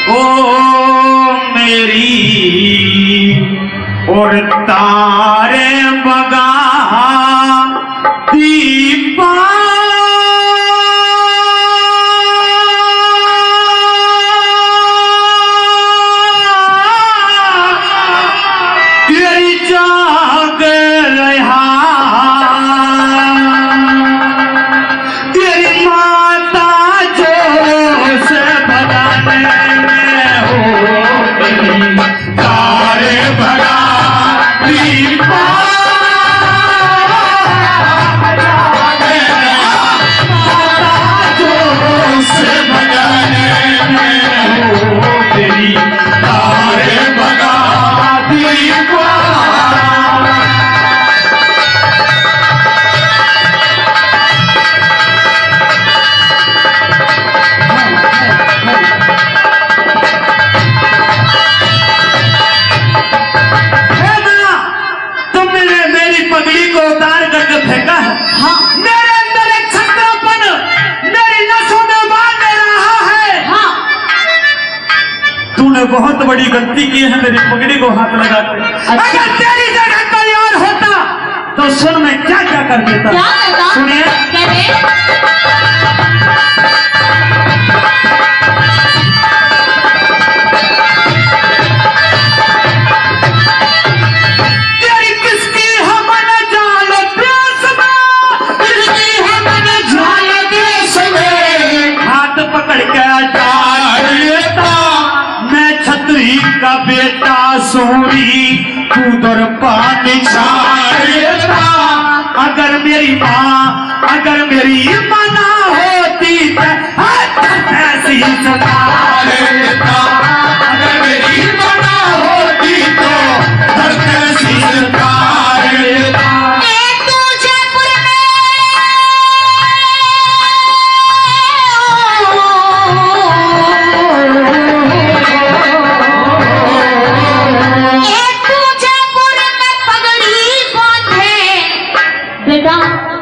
ओ मेरी और तारे बगा दीपा तेरी जाग रहा तेरी माता जो से भगाने में हो तारे भगा दीपा बहुत बड़ी गलती की है मेरी पगड़ी को हाथ लगाते। अगर तेरी जगह कोई और होता तो सुन मैं क्या क्या कर देता। सुनिए तेरी किसकी हम न जान प्यास में किसकी हम न जान देश में हाथ पकड़ के डाल लेता छतरी का बेटा सोरी तू दर पानी छाड़ता। अगर मेरी माँ अगर मेरी माँ ना होती ऐसी सदा लेता। अगर मेरी माँ ना होती तो ऐसी सदा लेता।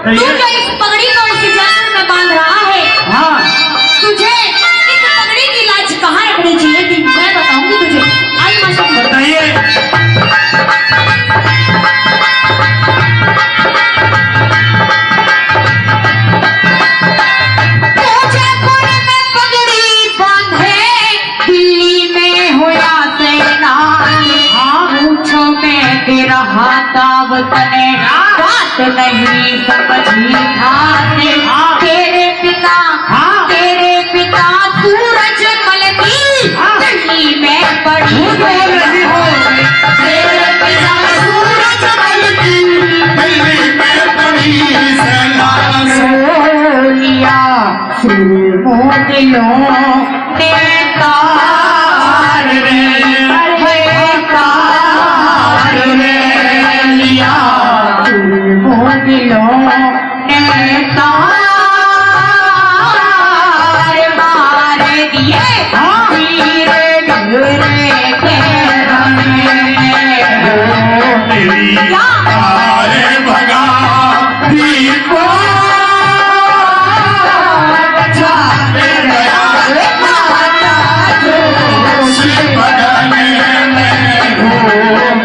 तू जो इस पगड़ी को इस जैकेट में बांध रहा है, हाँ तुझे इस पगड़ी की लाज कहाँ रखनी चाहिए थी? मैं बताऊंगी तुझे। आई मास्टर बताइए। जयपुर में पगड़ी बांधे दिल्ली में हुआ सेनानी। पूछो में तेरा हाथ वतने बात नहीं समझी था तेरे पिता सूरज मल की दिल्ली में पड़ी तेरे पिता सूरज मल की दिल्ली में पड़ी सोनिया मोदियों ने तार लिया मोदियों ने तार मार दिए धीरे धीरे मेरी तारे भगा दीपा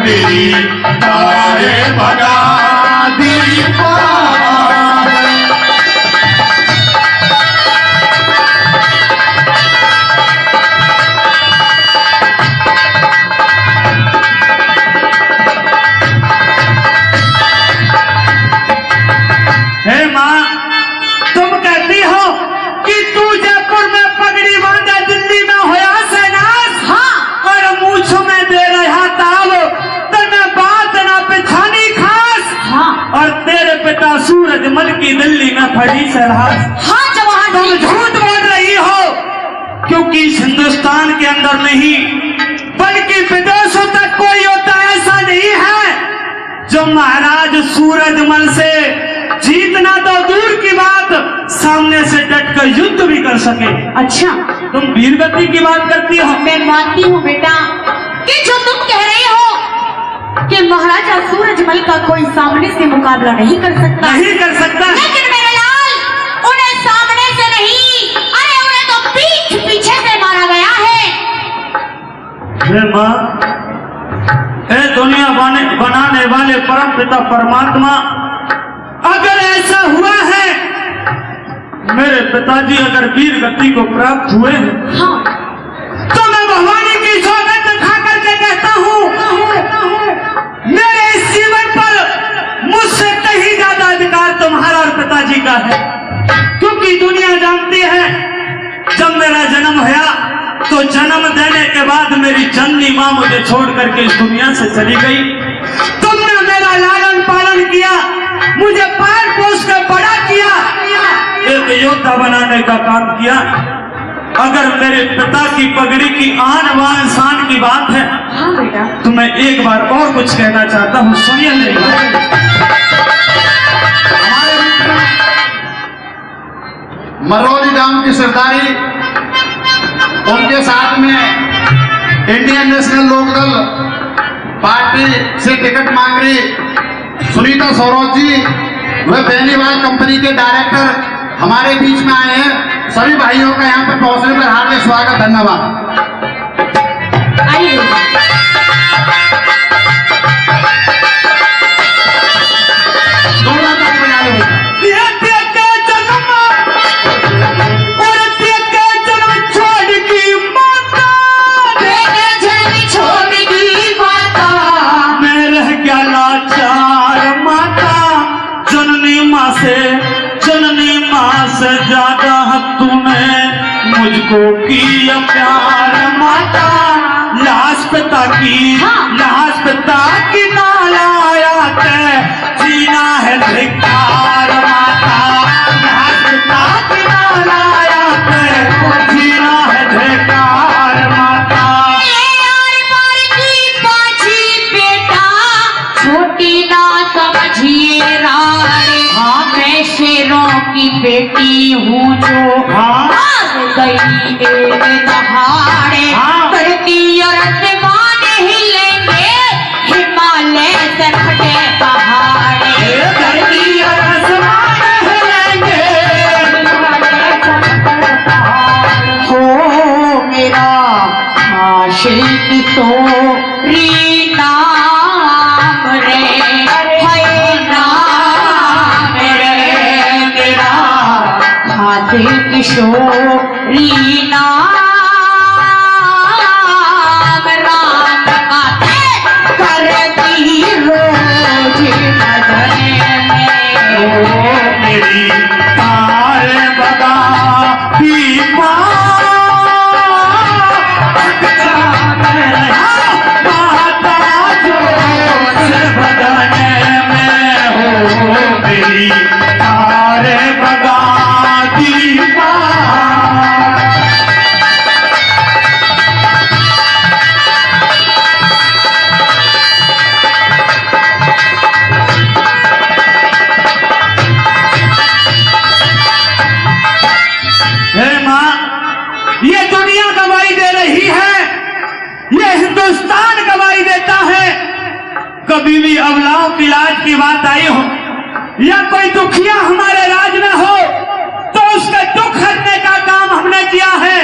मेरी तारे भगा दीपा। हे माँ तुम कहती हो कि तू जयपुर में पगड़ी बांधा दिल्ली में होया सेनास। हाँ और मूछ में दे रहा ताव तने बात ना पिछानी खास। हाँ और तेरे पिता सूरजमल की दिल्ली में फड़ी सरहस। हाँ जवान तुम झूठ बोल रही हो क्योंकि इस हिंदुस्तान के अंदर नहीं बल्कि विदेशों तक कोई होता ऐसा नहीं है जो महाराज सूरजमल से जीतना तो दूर की बात सामने से डटकर युद्ध भी कर सके। अच्छा तुम वीरगति की बात करती हो। मैं मानती हूँ बेटा कि जो तुम कह रहे हो कि महाराजा सूरजमल का कोई सामने से मुकाबला नहीं कर सकता। लेकिन मेरे लाल उन्हें सामने से नहीं, अरे उन्हें तो पीठ पीछे से मारा गया है। हे माँ, हे दुनिया बनाने वाले परम पिता परमात्मा, अगर ऐसा हुआ है, मेरे पिताजी अगर वीर गति को प्राप्त हुए हैं, हाँ। तो मैं भगवानी की सौगंध खा करके कहता हूँ, मेरे इस जीवन पर मुझसे कहीं ज्यादा अधिकार तुम्हारा और पिताजी का है। क्योंकि दुनिया जानती है, जब मेरा जन्म हुआ तो जन्म देने के बाद मेरी जननी माँ मुझे छोड़ करके इस दुनिया से चली गई। तुमने मेरा लालन पालन किया, मुझे पाल पोस कर बड़ा किया, एक योद्धा बनाने का काम किया। अगर मेरे पिता की पगड़ी की आन बान शान की बात है, हाँ बेटा, तो मैं एक बार और कुछ कहना चाहता हूँ, सुनिए मेरी बात। मरौली गांव की सरदारी, उनके साथ में इंडियन नेशनल लोकदल पार्टी से टिकट मांग रही सुनीता सौरभ जी, वे बेनीवाल कंपनी के डायरेक्टर हमारे बीच में आए हैं। सभी भाइयों का यहाँ पर पहुंचने पर हार्दिक स्वागत, धन्यवाद। आइए से ज्यादा तूने मुझको किया प्यार माता, लाश पिता की, लाश पिता की नालाया के जीना है धिक्कार माता, लाश पिता की नालाया के जीना है धिक्कार माता। बेटा छोटी ना समझिए रानी, मैं शेरों की बेटी हूँ जो भाग गई एक दहाड़े, धरती और आसमान हिलेंगे, हिमालय से फटे पहाड़े, धरती और आसमान हिलेंगे, हिमालय से फटे पहाड़े। हो मेरा आशिक तो रीना रे, है नाम रे मेरा खातिर किशोरी नाम, राम आते करती रोज नजर में। ओ मेरी तार बगा की हिंदुस्तान गवाही देता है। कभी भी अबलाओं की लाज की बात आई हो या कोई दुखिया हमारे राज में हो तो उसका दुख हटने का काम हमने किया है,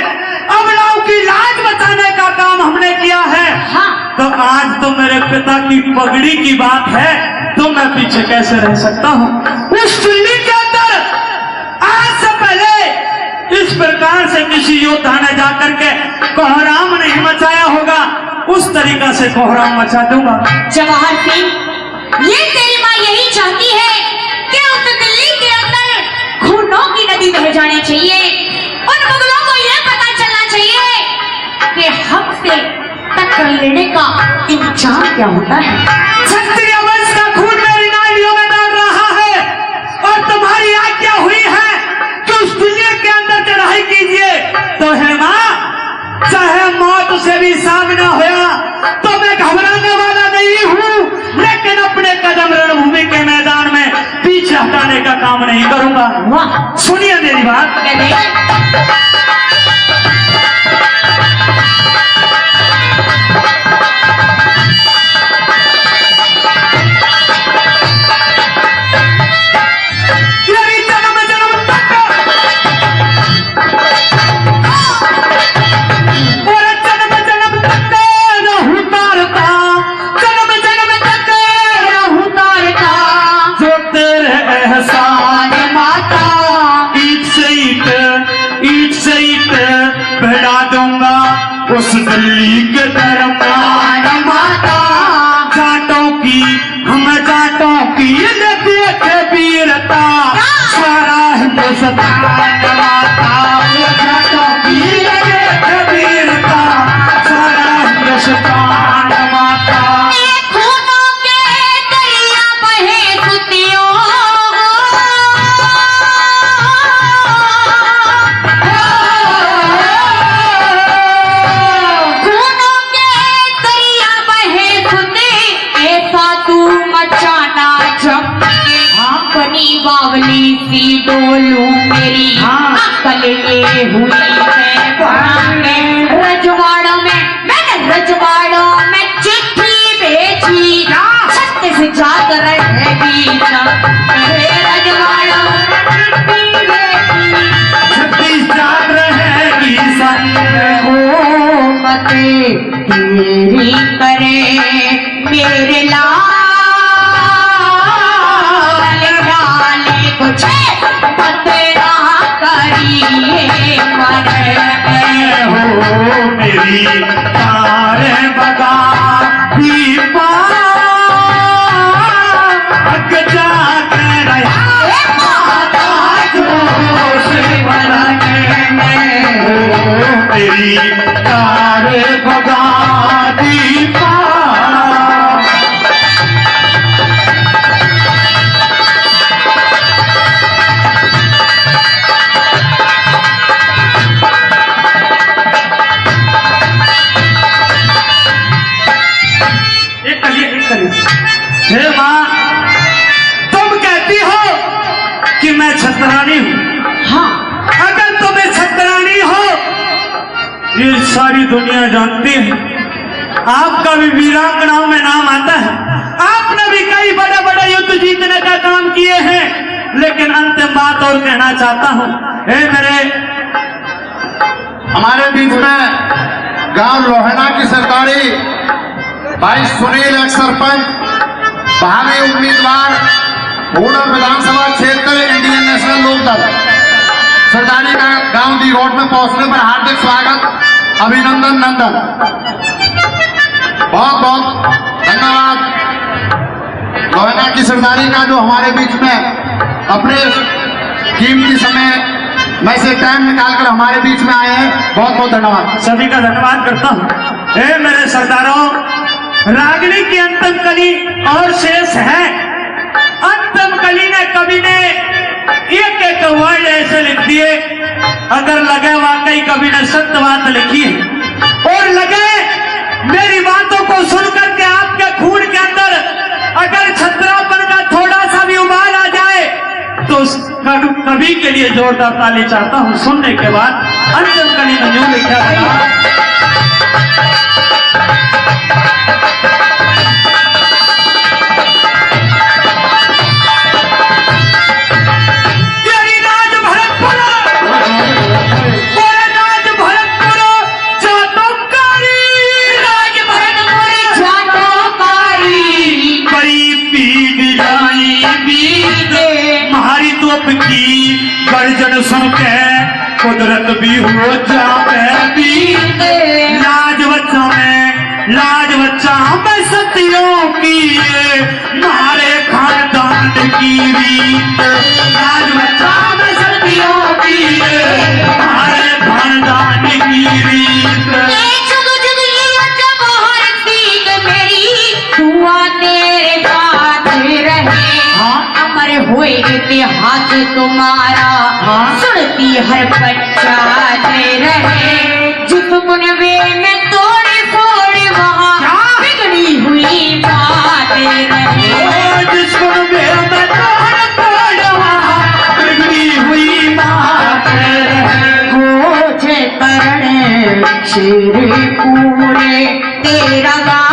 अबलाओं की लाज बचाने का काम हमने किया है। हाँ। तो आज तो मेरे पिता की पगड़ी की बात है तो मैं पीछे कैसे रह सकता हूँ। उस दिल्ली के अंदर आज से पहले इस प्रकार से किसी योद्धा ने जाकर के कोहराम नहीं मचाया होगा, उस तरीका से कोहराम मचा दूंगा। जवाहर सिंह, ये तेरी माँ यही चाहती है कि उस दिल्ली के अंदर खूनों की नदी बह जानी चाहिए। उन मुगलों को यह पता चलना चाहिए कि हमसे टक्कर लेने का इंतजाम क्या होता है। क्षत्रिय वंश का खून मेरी नालियों में दौड़ रहा है और तुम्हारी आज्ञा हुई है कि उस दिल्ली के अंदर चढ़ाई कीजिए। तो है माँ, चाहे मौत से भी सामना होया तो मैं घबराने वाला नहीं हूँ, लेकिन अपने कदम रणभूमि के मैदान में पीछे हटाने का काम नहीं करूंगा। वाह, सुनिए मेरी बात। दूंगा उस दिल्ली के दरबार माता। जाटों की हम जाटों की ये देख वीरता, सारा हिंदुस्तान माता। जाटों की ये देख वीरता, सारा हिंदुस्तान माता। खूनों के दरिया बहे सुतियों, खूनों के दरिया बहे सुते, ऐसा तू मचाना जमके। बनी बावली सी डोलू मेरी अकल ये हुई है वहाँ में रजवाड़ों में। मैंने रजवाड़ों में चिट्ठी भेजी, छत्तीस जाग रहेगी रजवाड़ों में चिट्ठी भेजी, 36 जाग रहेगी संग। मते तेरी करे मेरे लाल लाले कुछ तेरा करिए मरे हो मेरी तारे बगा दीपा जाग रहा जोश बरने में। हो मेरी तारे बगा दीपा। हे माँ, तुम कहती हो कि मैं छतरानी हूँ। हाँ, अगर तुम्हें छतरानी हो, ये सारी दुनिया जानती है। आपका भी वीरांगनाओं में नाम आता है। आपने भी कई बड़े बड़े युद्ध जीतने का काम किए हैं। लेकिन अंतिम बात और कहना चाहता हूँ, हे मेरे हमारे बीच में गांव लोहना की सरकारी भाई सुनील एक सरपंच, भावी उम्मीदवार हुडा विधानसभा क्षेत्र इंडियन नेशनल लोकदल सरदारी का गांव दी रोड में पहुंचने पर हार्दिक स्वागत, अभिनंदन नंदन। बहुत बहुत धन्यवाद। लोहना की सरदारी का जो हमारे बीच में अपने कीमती समय में से टाइम निकालकर हमारे बीच में आए हैं, बहुत बहुत धन्यवाद। सभी का धन्यवाद करता हूँ। हे मेरे सरदारों, रागिनी की अंतिम कली और शेष है। अंतिम कली ने कवि ने एक एक वर्ड ऐसे लिख दिए, अगर लगे वाकई कवि ने सत्य बात लिखी है और लगे मेरी बातों को सुनकर के आपके खून के अंदर अगर छतरापन का थोड़ा सा भी उबाल आ जाए तो कवि के लिए जोरदार ताली चाहता हूँ। सुनने के बाद अंतिम कली में यूं लिखा गया, की गर्जन सुन के कुदरत भी हो जावे बीत। लाज बच्चों में सतियों की मारे खानदान की रीत। लाज बच्चों में सतियों की मारे खानदान की रीत। हुए इतिहास तुम्हारा सुनती हर बच्चा दे रहे। जिस मुनवे में तोड़े फोड़े वहाँ बिगड़ी हुई बातें रहे। जिस मुनवे में तोड़े फोड़े वहाँ बिगड़ी हुई बातें रहे। मुझे करण शेर पूरे तेरा गाँव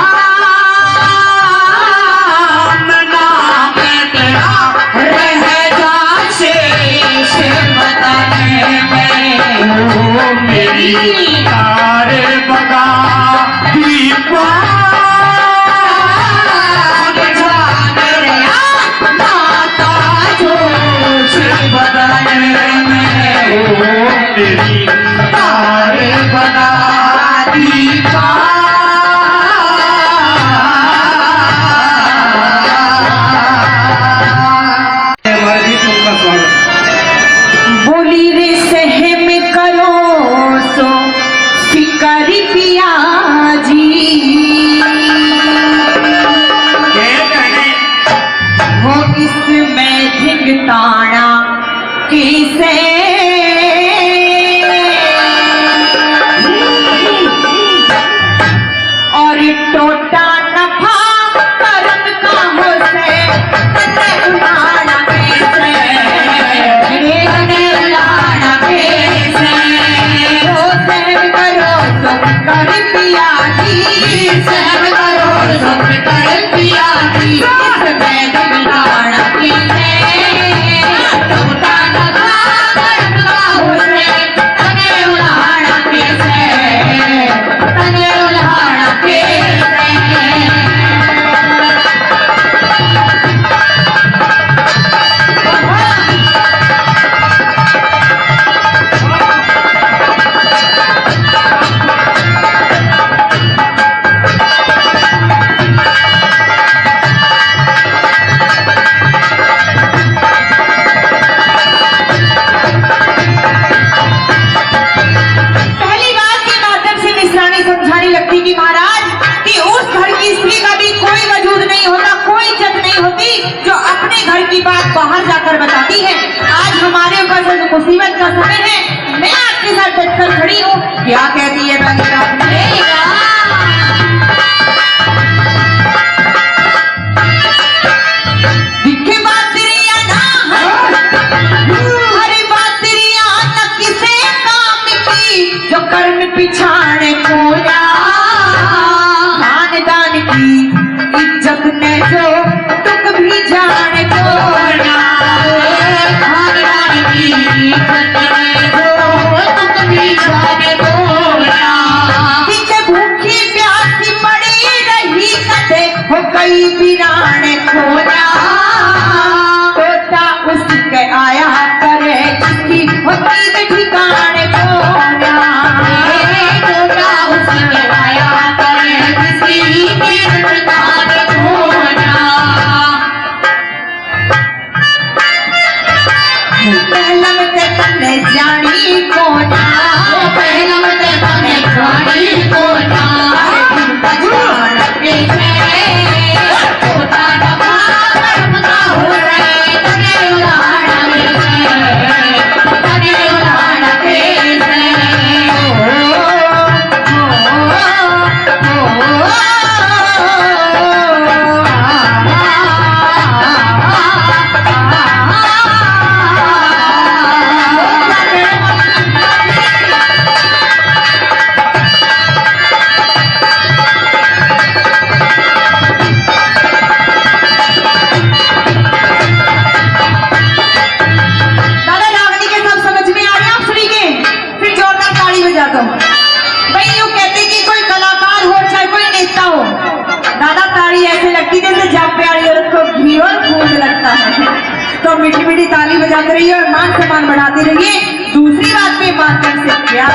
तारे बगा दीपा माता जोश बदन में तेरी तारे बगा बोली रे सहम करो सो शिकारी पिया जी वो इसमें धिकताना किसे और टोटा नफा करम का हो से तने उड़ाना कैसे तने उड़ाना कैसे वो सहम करो सब कर पिया जी सहम करो सब कर पिया जी इसमें धिकताना किसे टोटा नफा करम का हो से तने उड़ाना कैसे तने उड़ाना कैसे पहली बात के माध्यम से मिश्रानी समझाने लगती कि महाराज कि उस घर की स्त्री का भी कोई वजूद नहीं होता, कोई इज्जत नहीं होती जो अपने घर की बात बाहर जाकर बताती है। आज हमारे ऊपर से मुसीबत का समय है, मैं आपके साथ डटकर खड़ी हूँ। क्या कहती है बंदा? दिखे बात तेरी या ना, हरी बात तेरी या ना किसे काम की जो कर्म पिछाने खोया खानदान की इज्जत ने जो तुक भी जाने खोया खानदान की इज्जत ने जो तुक भी जाने खोया पीछे भूखी प्यासी पड़ी रही कदे हो कई वीराने खोया तोता उसके आया करे जिसकी होती के ठिकाने खोया तोता उसके आया करे जिसकी होती के ठिकाने खोया पहला ते तने जानी कोना पहला ते तने जानी कोना बचपन के तोता डबा करमता हो रे तने उड़ाना तने उड़ाना दादा रावणी के सब समझ में आ रहे हैं आप सभी के? फिर जोरदार ताली बजाता हूँ। भाई यूँ कहते कि कोई कलाकार हो चाहे कोई नेता हो, दादा ताली ऐसे लगती जैसे जब प्यारी औरत को घी और फूल लगता है। तो मीठी मीठी ताली बजाते रहिए और मान सम्मान बढ़ाते रहिए। दूसरी बात के माध्यम से क्या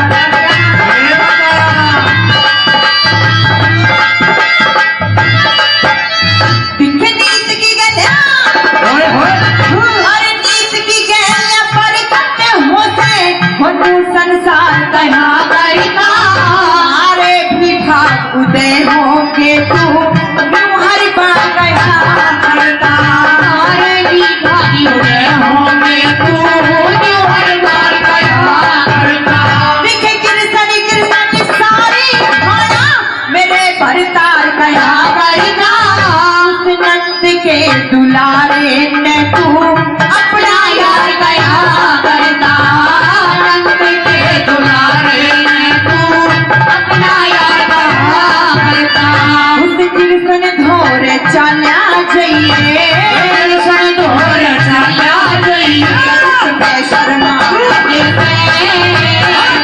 दिखे नीत की गलियां अरे नीत की गलियां पर कटे होते हो तू संसार कहा करता अरे भी भाग उदय हो के तू यूं हर बार कहा करता अरे भी भाग उदय हो के तू यूं हर बार कहा करता दिखे कृष्ण सारी भाना मेरे भरतार कहा करता उस नंद के दुलारे ने तू अपना यार कया करता नंद के दुलारे ने तू अपना यार कया करता उस कृष्ण धोरे चला जाइए कृष्ण धोरे चला जाइए शर्मा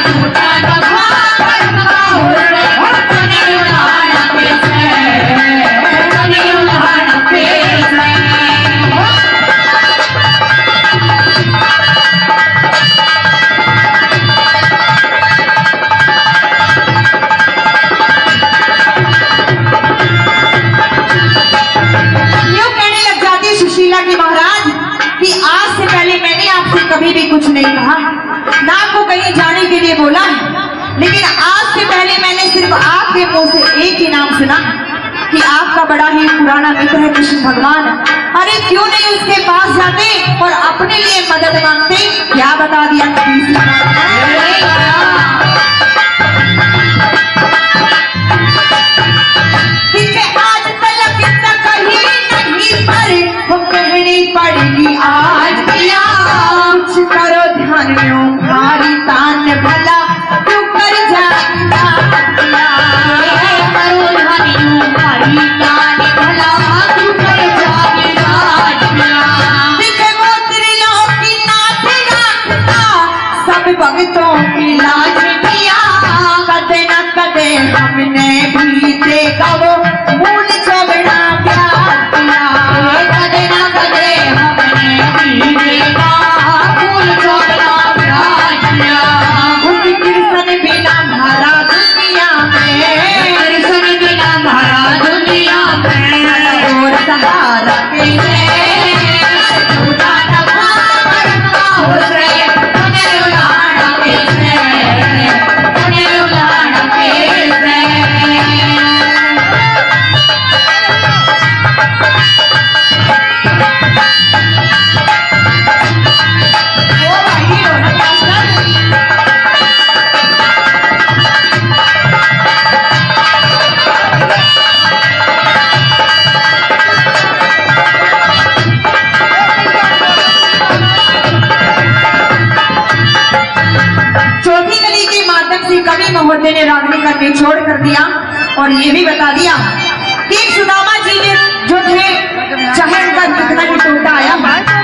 झूठा दफा करता हो रे तने उड़ाना तने उड़ाना आपके मुंह से एक ही नाम सुना कि आपका बड़ा ही पुराना मित्र है कृष्ण भगवान। अरे क्यों नहीं उसके पास जाते और अपने लिए मदद मांगते? क्या बता दिया आज तलक कहीं नहीं पर वो कहनी पड़ेगी आज किया। कुछ करो ध्यान में भारी तान भला क्यों कर जाएगा करो ध्यान में भारी तान भला क्यों कर जाएगा। दिखे वो त्रिलों की नाथ रखता सब भक्तों की लाज किया। कदे न कदे हमने भी देखा वो मूल झगड़ा प्यार किया। कदे न कदे हमने भी देखा मूल झगड़ा प्यार किया। उस कृष्ण बिना भरा दुनिया में कृष्ण बिना भरा दुनिया में और सहारा कैसे झूठा नभा मरना हो से तने उलाड़ा कैसे तने उलाड़ा कैसे। ओ भाई रोना चौथी गली के माध्यम से कवि महोदय ने रागनी का निचोड़ कर दिया और ये भी बता दिया कि सुदामा जी ने जो थे चाहे उनका कितना भी टूटा आया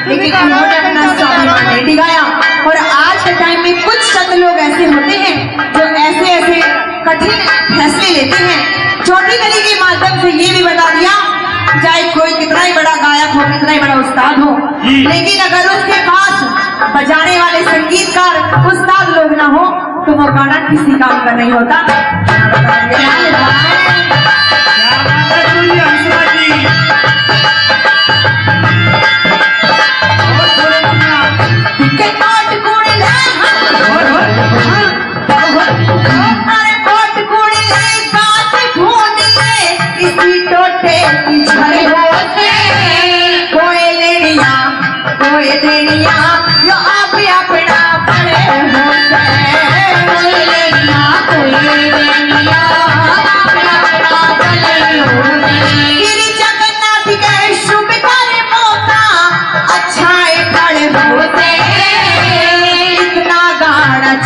लेकिन उन्होंने अपना स्वाभिमान नहीं दिखाया। और आज के टाइम में कुछ चंद लोग ऐसे होते हैं जो ऐसे ऐसे कठिन फैसले लेते हैं। चौथी गली के माध्यम से ये भी बता दिया चाहे कोई कितना ही बड़ा गायक हो कितना ही बड़ा उस्ताद हो लेकिन अगर उसके पास बजाने वाले संगीतकार उस्ताद लोग ना हो तो वो गाना किसी काम का नहीं होता।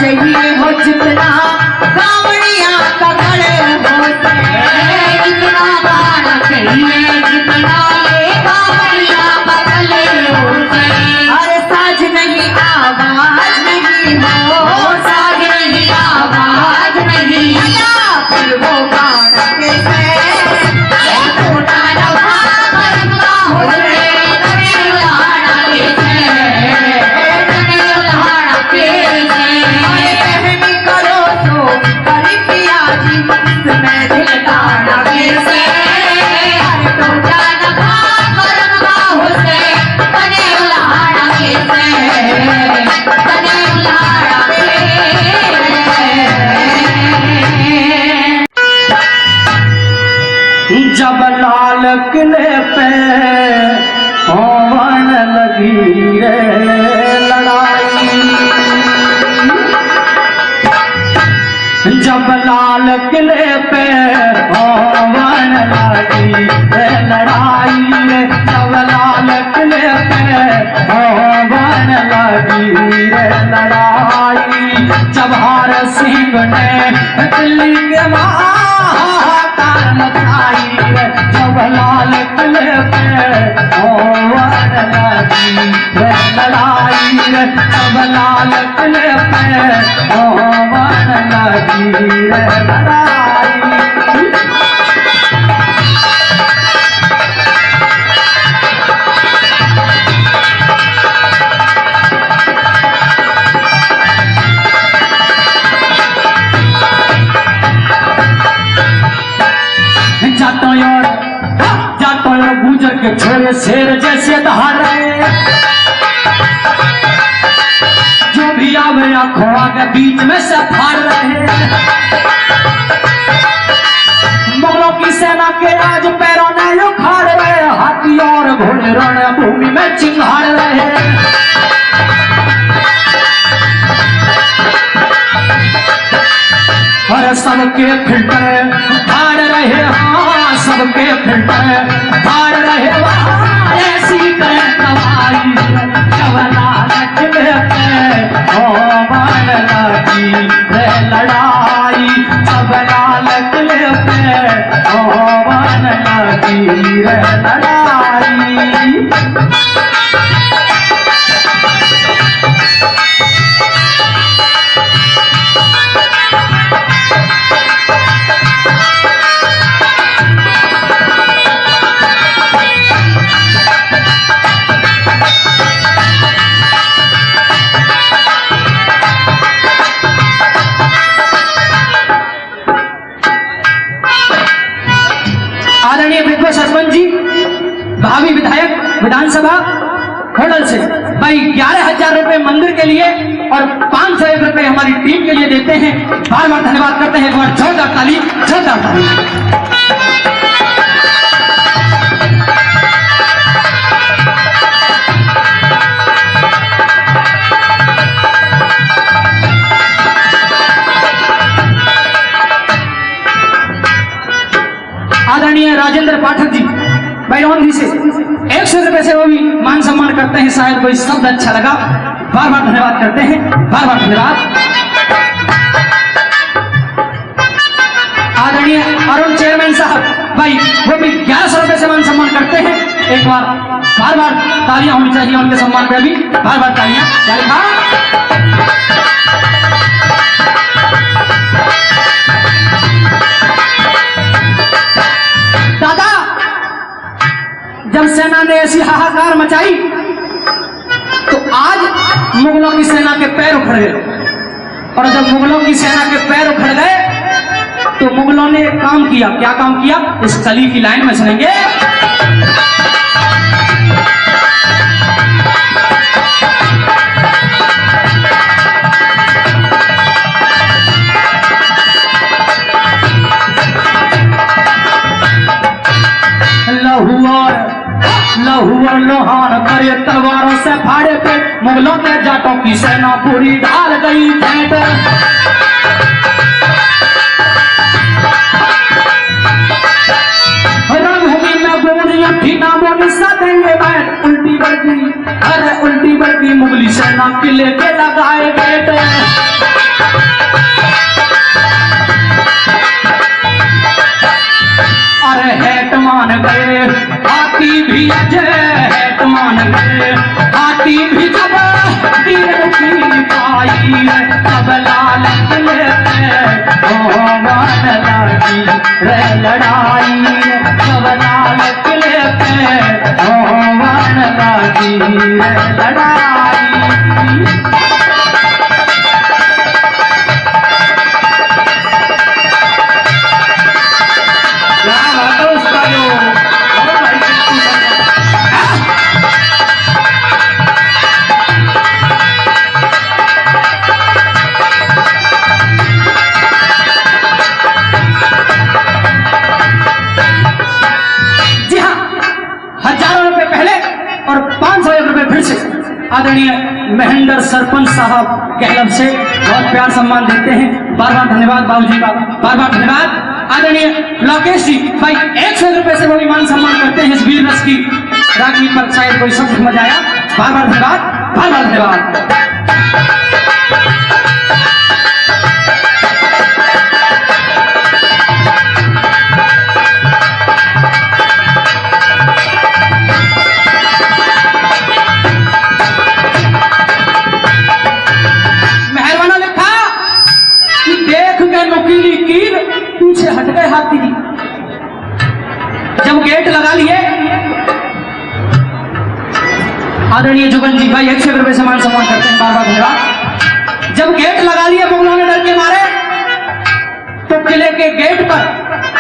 चाहिए हो जितना कावड़िया का खड़े होते इतना गाना चाहिए जितना ये कावड़िया का खड़े होते। अरे साज नहीं आवाज नहीं हो साज नहीं आवाज नहीं फिर वो गाना कैसे छोटा नभा मरना हो रे तने उलाड़ा कैसे तने उलाड़ा कैसे। करो तो करी पिया जी इसमें दिल ताड़ा कैसे तो जान मरना हो से तने उलाड़ा कैसे तने उलाड़ा जब लाल किले पे होवन लगी रे लड़ाई जब लाल किले पे होवन लगी रे लड़ाई जब लाल किले पे होवन लगी रे लड़ाई जब हार सिंह ने दिल्ली के महाकाल मचाई जब लाल किले पे होवन लगी रे लड़ाई जब लाल किले पे होवन लगी रे लड़ाई। जातो और गुजर के छोरे शेर जैसे दहाड़ रहे जो भी आवे आंखों के बीच में से फाड़ रहे सबके फिल्टर फाड़ रहे, हाँ सबके फिल्टर फाड़ रहे, वहाँ ऐसी करें तबाही जब लालच लेते हो बन लगी रे लड़ाई, जब लालच लेते हो बन लगी रे लड़ाई। आदरणीय विद्वान सरपंच जी, भावी विधायक विधानसभा होडल से भाई 11,000 रुपए मंदिर के लिए और 501 रुपए हमारी टीम के लिए देते हैं। बार बार धन्यवाद करते हैं। एक बार जोरदार ताली, जोरदार ताली। आदरणीय राजेंद्र पाठक जी बैरौंदी से 100 रुपए से वो भी मान सम्मान करते हैं। शायद कोई शब्द अच्छा लगा, बार बार धन्यवाद करते हैं, बार बार धन्यवाद। आदरणीय अरुण चेयरमैन साहब भाई वो भी 1100 रुपए से मान सम्मान करते हैं। एक बार बार बार तालियां होनी चाहिए उनके सम्मान पे, भी बार बार तालियां। दादा, जब सेना ने ऐसी हाहाकार मचाई तो आज मुगलों की सेना के पैर उखड़ गए, और जब मुगलों की सेना के पैर उखड़ गए तो मुगलों ने एक काम किया। क्या काम किया, इस कली की लाइन में सुनेंगे। लहू और लोहान करे तलवारों से फाड़े पे मुगलों के जाटों की सेना पूरी ढाल गई भेंट। रणभूमि में गोलियां थी नामों निशा देंगे बैठ, उल्टी बढ़ती अरे उल्टी बढ़ती मुगली सेना किले पे लगाए गेट। अरे हेट मान गए हाथी भी, अजय हेट मान गए हाथी भी, जब तीर की पाई तब लालच लेते हो बन लगी रे लड़ाई, तब लालच लेते हो बन लगी रे लड़ाई। आदरणीय महेंद्र सरपंच साहब कहलब से बहुत प्यार सम्मान देते हैं। बार बार धन्यवाद बाबूजी का, बार बार धन्यवाद। आदरणीय लोकेश जी भाई 100 रुपए से वो भी मान सम्मान करते हैं। इस वीर रस की राखी पर शायद कोई शब्द समझ आया, बार बार धन्यवाद, बार बार धन्यवाद। नुकीली कील पीछे हट गए हाथी जी। जब गेट लगा लिए आदरणीय जुगन जी भाई 100 रुपए से मान सम्मान करते हैं, बार बार धन्यवाद। जब गेट लगा लिए मुगलों ने डर के मारे तो किले के गेट पर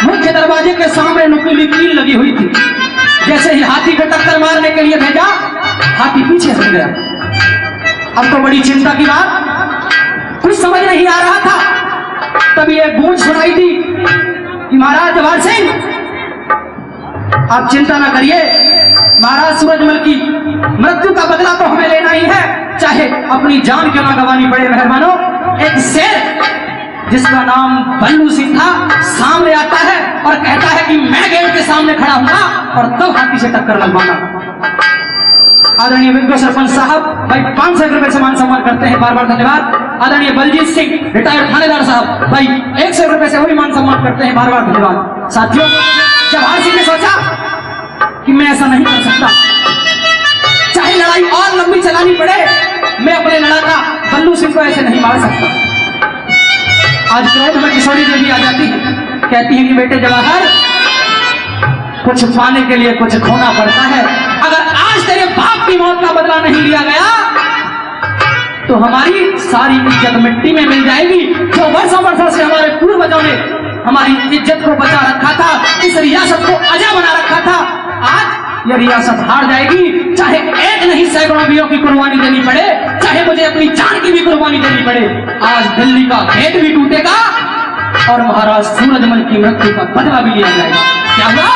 मुख्य दरवाजे के सामने नुकीली कील लगी हुई थी। जैसे ही हाथी को टक्कर मारने के लिए भेजा, हाथी पीछे हट गया। अब तो बड़ी चिंता की बात, कुछ समझ नहीं आ रहा था। तभी एक गूंज सुनाई थी कि महाराज जवाहर सिंह आप चिंता ना करिए, महाराज सूरजमल की मृत्यु का बदला तो हमें लेना ही है, चाहे अपनी जान क्यों ना गंवानी पड़े। मेहरबानों, एक शेर जिसका नाम बल्लू सिंह था, सामने आता है और कहता है कि मैं गेट के सामने खड़ा हूंगा और तब हाथी से टक्कर लगवाना। आदरणीय विज्ञ सरपंच साहब भाई 500 रुपए से मान सम्मान करते हैं, बार बार धन्यवाद। आदरणीय बलजीत सिंह रिटायर्ड थानेदार साहब भाई 100 रुपए से वही मान सम्मान करते हैं, बार बार धन्यवाद। साथियों, जवाहर सिंह ने सोचा कि मैं ऐसा नहीं कर सकता, चाहे लड़ाई और लंबी चलानी पड़े, मैं अपने लड़का बल्लू सिंह को ऐसे नहीं मार सकता। आज क्रोध में किशोरी देवी आ जाती है, कहती है कि बेटे जवाहर, कुछ पाने के लिए कुछ खोना पड़ता है। अगर आज तेरे बाप की मौत का बदला नहीं लिया गया तो हमारी सारी इज्जत मिट्टी में मिल जाएगी। जो वर्षों से हमारे पूर्वजों ने हमारी इज्जत को बचा रखा था, इस रियासत को अजय बना रखा था, आज यह रियासत हार जाएगी। चाहे एक नहीं सैकड़ों वीरों की कुर्बानी देनी पड़े, चाहे मुझे अपनी जान की भी कुर्बानी देनी पड़े, आज दिल्ली का गेट भी टूटेगा और महाराज सूरजमल की मृत्यु का बदला भी लिया जाएगा। क्या हुआ?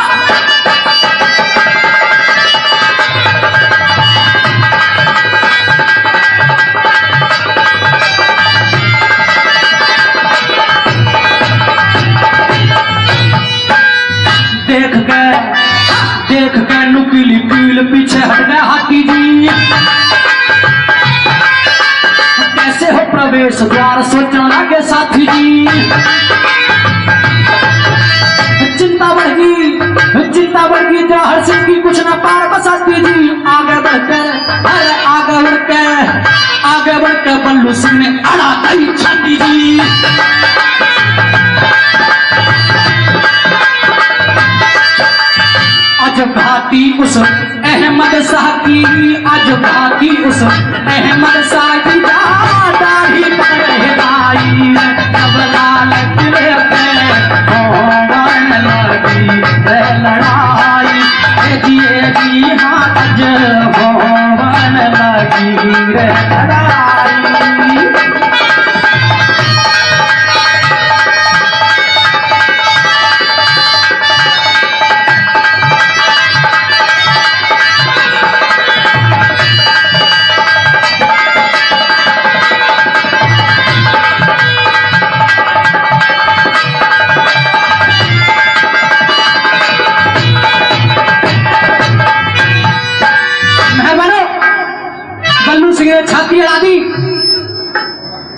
देख के नुकीली कील पीछे हट गए हाथी जी। कैसे हो प्रवेश द्वार सोचने लगे साथी जी। चिंता बढ़ गई जवाहर सिंह की कुछ ना पार बसाती जी। आगे बढ़ के बल्लू सिंह ने अड़ा दई छाती जी। आज घाटी उस अहमद शाह की, आज घाटी उस अहमद शाह की दाढ़ी पकड़ाई। अब लाल किले पे होवन लगी लड़ाई, जी हाँ आज होवन लगी लड़ाई। छाती अड़ा दी,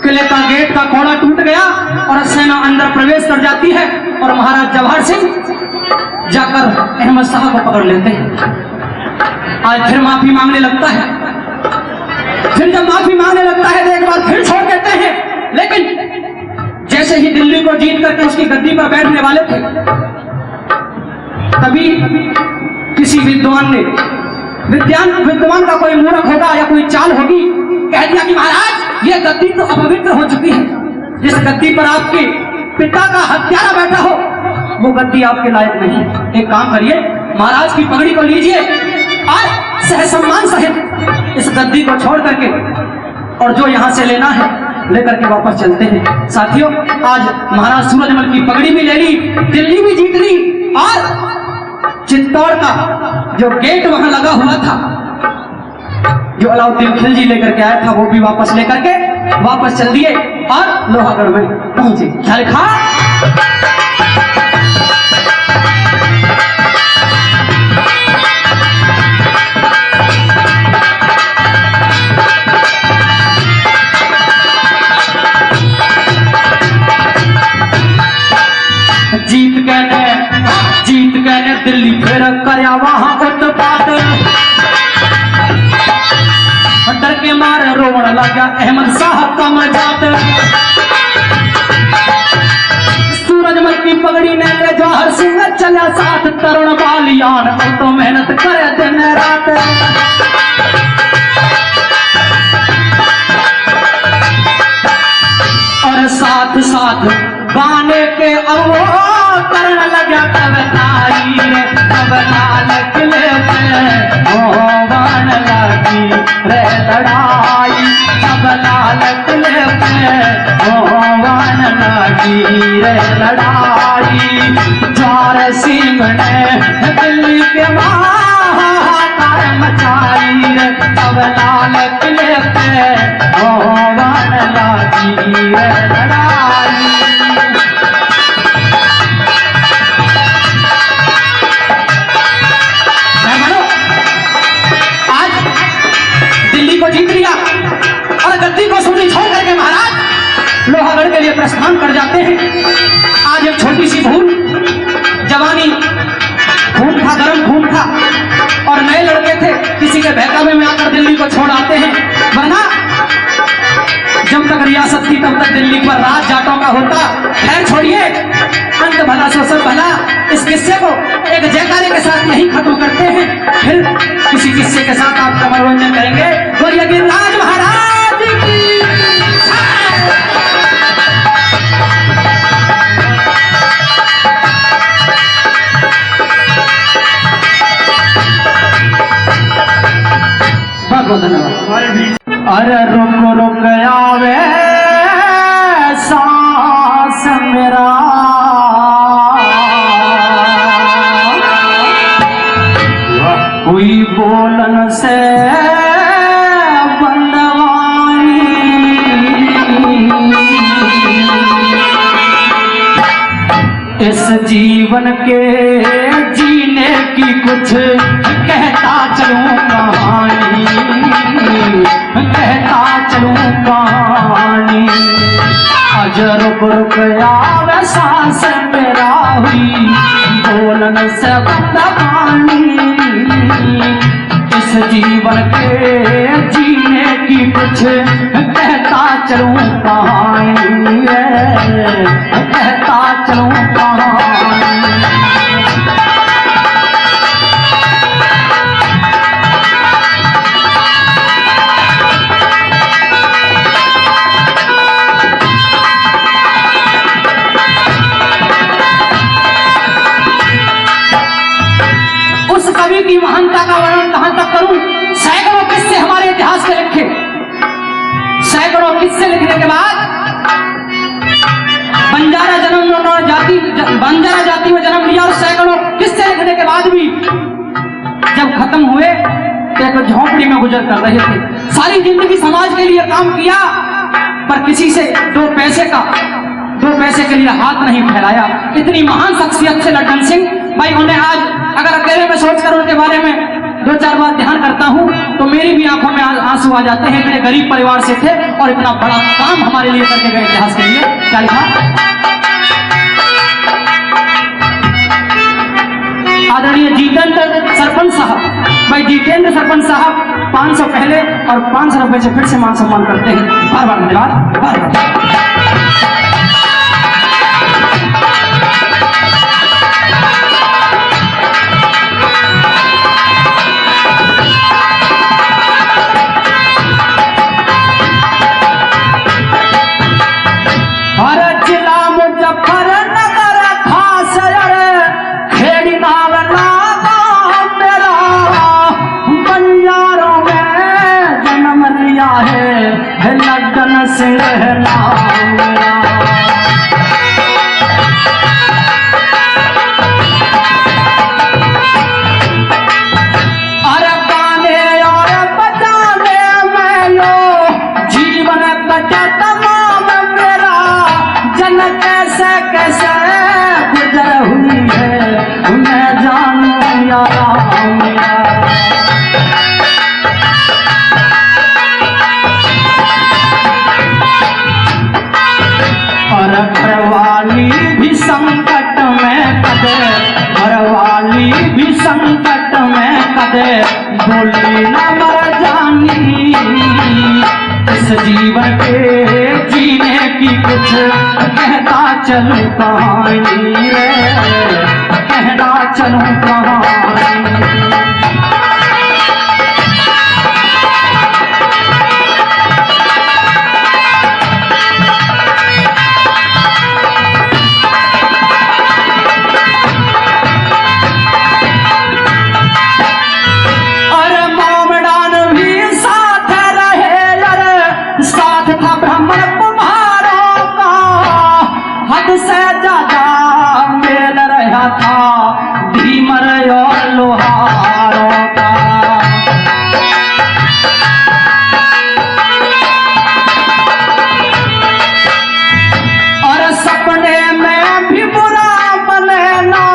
किले का गेट का कोड़ा टूट गया और सेना अंदर प्रवेश कर जाती है और महाराज जवाहर सिंह जाकर अहमद शाह को पकड़ लेते हैं। आज फिर माफी मांगने लगता है, फिर जब माफी मांगने लगता है तो एक बार फिर छोड़ देते हैं। लेकिन जैसे ही दिल्ली को जीत करके उसकी गद्दी पर बैठने वाले थे, तभी किसी विद्वान का कोई मूर्ख होगा या कोई चाल होगी, कह दिया कि महाराज ये गद्दी तो अपवित्र हो चुकी है। जिस गद्दी पर आपके पिता का हत्यारा बैठा हो वो गद्दी आपके लायक नहीं है। एक काम करिए, महाराज की पगड़ी को लीजिए और सहसम्मान सहित इस गद्दी को छोड़ करके और जो यहाँ से लेना है लेकर के वापस चलते हैं। साथियों, आज महाराज सूरजमल की पगड़ी भी ले ली, दिल्ली भी जीत ली और चित्तौड़ का जो गेट वहां लगा हुआ था, जो अलाउद्दीन खिलजी लेकर के आया था, वो भी वापस लेकर के वापस चल दिए और लोहागढ़ में पहुंचे। क्या लिखा? जीत के दिल्ली फिर करया वहां उत्पात, डर के मारे रोवण लगा अहमद शाह का मजात। सूरजमल की पगड़ी ने जवाहर सिंह चला साथ, तरुण बालियान अब तो मेहनत करे दिन रात। और साथ साथ गाने के अवो करने लगा कविताई, तब लाल किले पे होवन लगी रे लड़ाई, तब लाल किले पे होवन लगी रे लड़ाई। जवाहर सिंह ने दिल्ली के महाकार मचाई रे, तब लाल किले पे होवन लगी रे लड़ाई। को छोड़ आते हैं, वरना जब तक रियासत थी तब तक दिल्ली पर राज जाटों का होता। खैर छोड़िए, अंत भला सो सब भला। इस किस्से को एक जयकारे के साथ यही खत्म करते हैं, फिर किसी किस्से के साथ आपका मनोरंजन करेंगे। बोलिए गिरिराज महाराज की बहुत धन्यवाद। अरे रुक रुक आवे सांस मेरा, कोई बोलन से बंदवाई, इस जीवन के जीने की कुछ कहता चलूं कहानी, कहता चलूं कहानी। आज रुक रुक आवे सांस मेरा, हुई बोलन से बंदवानी, इस जीवन के जीने की कुछ कहता चलूं कहानी, कहता चलूं कहानी। उस कवि की महानता का वर्णन कहां तक करूं? सैकड़ों किस्से हमारे इतिहास के लिखे, सैकड़ों किस्से लिखने के बाद बंजारा जाति में जन्म लिया, और सैकड़ों किस्से लिखने के बाद भी जब खत्म हुए तो एक झोंपड़ी में गुजर कर रहे थे। सारी जिंदगी समाज के लिए काम किया, पर किसी से दो पैसे के लिए हाथ नहीं फैलाया। इतनी महान शख्सियत से लड्डन सिंह भाई, उन्हें आज अगर अकेले में सोचकर उनके बारे में दो चार बार ध्यान करता हूं तो मेरी भी आंखों में आंसू आ जाते हैं। इतने गरीब परिवार से थे और इतना बड़ा काम हमारे लिए करके गए इतिहास के लिए। क्या लिखा? आदरणीय जितेंद्र सरपंच साहब, भाई जितेंद्र सरपंच साहब 500 पहले और 500 रुपए से फिर से मान सम्मान करते हैं। बार बार धन्यवाद, बार बार। लड्डन सिंह नाम मेरा, अरे गाने और बजाने में लो जीवन कटा तमाम मेरा, जन कैसे कैसे गुजर हुई है मैं जानू यारा मेरा। घरवाली भी संकट में कदे, घरवाली भी संकट में कदे, बोली न मर जानी, इस जीवन के जीने की कुछ कहता चलूं कहानी रे, कहता चलूं कहानी। से ज्यादा मेल रहा था भीमर और लोहारों का, और सपने में भी बुरा बने ना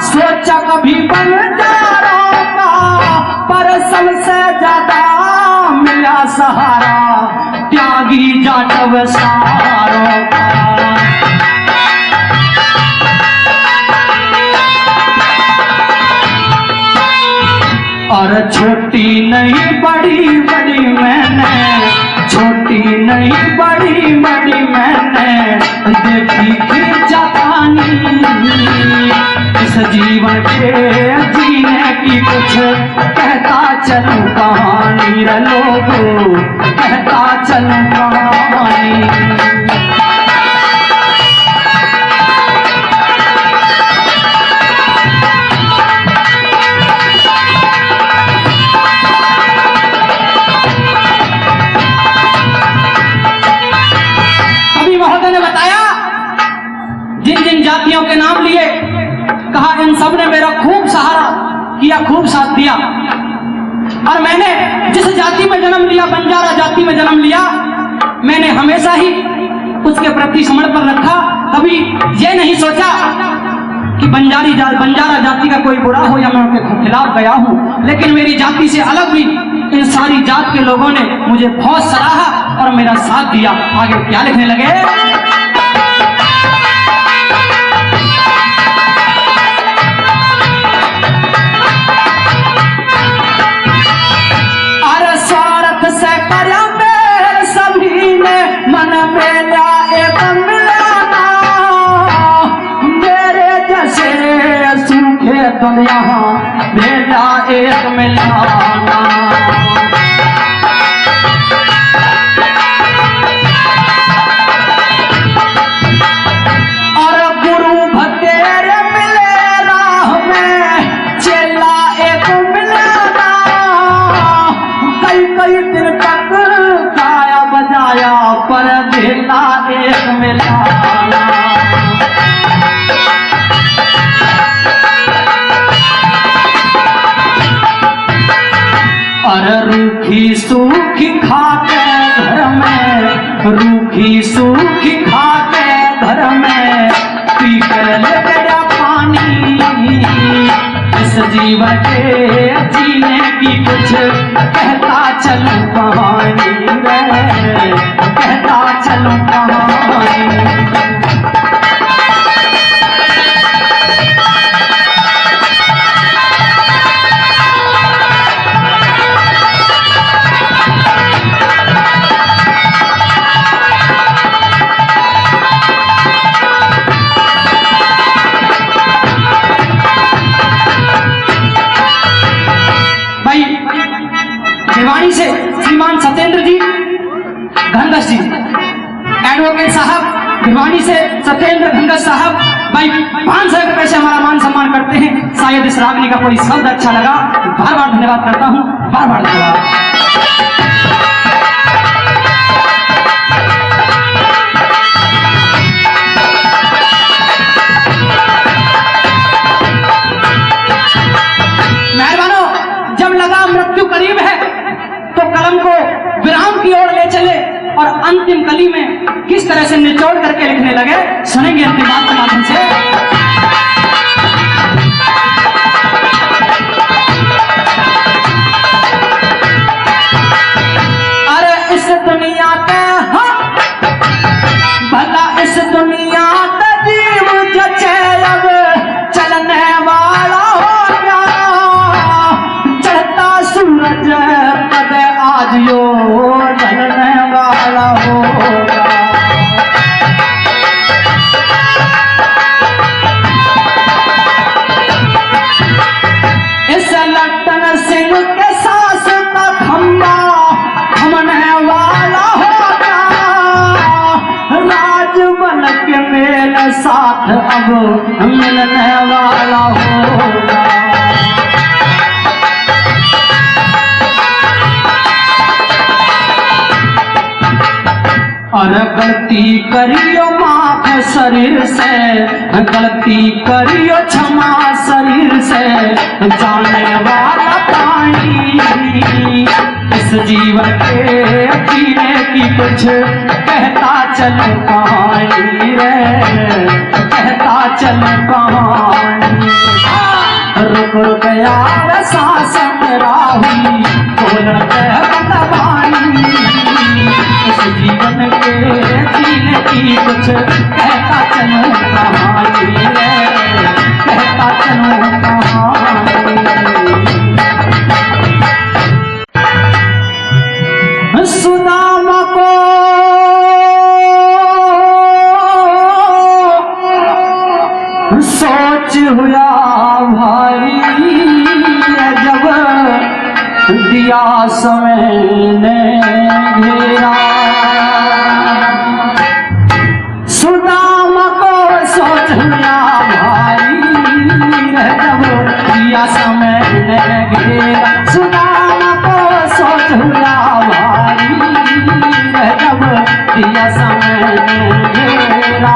सोचा कभी बंजारों का, पर सबसे ज्यादा मिला सहारा त्यागी जाटव सारों का। और छोटी नहीं बड़ी कई बड़ी बड़ी मैंने देखी खींचा पानी, इस जीवन के जीने की कुछ कहता चलूं कहानी रे लोगों, कहता चलूं कहानी। जिन जिन जातियों के नाम लिए, कहा इन सब ने मेरा खूब सहारा किया, खूब साथ दिया। और मैंने जिस जाति में जन्म लिया, बंजारा जाति में जन्म लिया, मैंने हमेशा ही उसके प्रति समर्पण रखा। कभी ये नहीं सोचा कि बंजारा जाति का कोई बुरा हो या मैं उनके खिलाफ गया हूं, लेकिन मेरी जाति से अलग भी इन सारी जात के लोगों ने मुझे बहुत सराहा और मेरा साथ दिया। आगे क्या लिखने लगे? यहाँ भेजा एक मिलाना, और गुरु भतेरे मिले राह में, चेला एक मिलाना। कई कई दिन तक गाया बजाया पर भेजा एक मिलाना। और रूखी सूखी खाके घर में, रूखी सूखी खाके घर में, पी कर ले गया पानी, इस जीवन के जीने की कुछ कहता चलूं कहानी रे, कहता चलूं कहानी। भिवानी से श्रीमान सत्येंद्र जी घनघस जी, एडवोकेट साहब भिवानी से सत्येंद्र घनघस साहब, भाई 500 रुपए से हमारा मान सम्मान करते हैं। शायद इस रागनी का कोई शब्द अच्छा लगा, बार बार धन्यवाद करता हूँ, बार बार धन्यवाद। मेहरबानों, जब लगा मृत्यु करीब है तो कलम को विराम की ओर ले चले और अंतिम कली में किस तरह से निचोड़ करके लिखने लगे, सुनेंगे अंतिम बात के माध्यम से। अरे इस दुनिया के भला इस दुनिया का जीव जचे अब चलने वाला हो गया, चढ़ता सूरज आज यो ढलने वाला होगा। इस लट्टन सिंह के सास का खंबा थमने वाला होगा, राजमल के मेल साथ अब मिलने वाला होगा। और गलती करियो माफ शरीर से, गलती करियो क्षमा शरीर से, जाने वाला पानी, इस जीवन के जीने की कुछ कहता चलूं कहानी रे, कहता चलूं कहानी। रुक रुक यार सांस राहुल बोलते बदवानी, इस जीवन के जीने की कुछ कहता चलूं कहानी रे, कहता चलूं कहानी। सुदामा को सोच हुआ भारी जब दिया समय ने घेरा। सुदामा को सोच हुआ भारी जब दिया समय ने घेरा। सुदामा को सोच हुआ भारी जब दिया समय ने घेरा।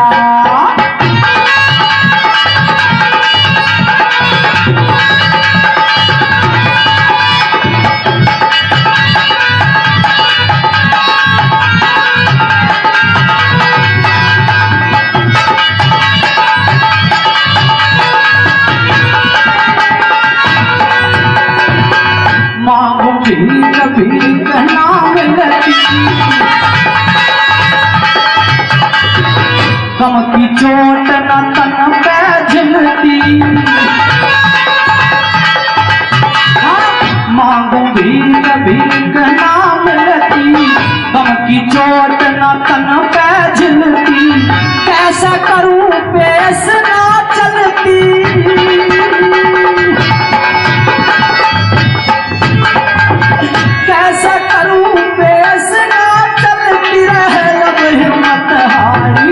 मांगू भीख भीख नाम लगी गम की चोट न तन पे झलती। मांगू भीख भीख नाम लगी गम की चोट न तन पे झलती। कैसा करूं पेश ना चलती। कैसा करूं पेश ना चलती रहे अब हिम्मत हारी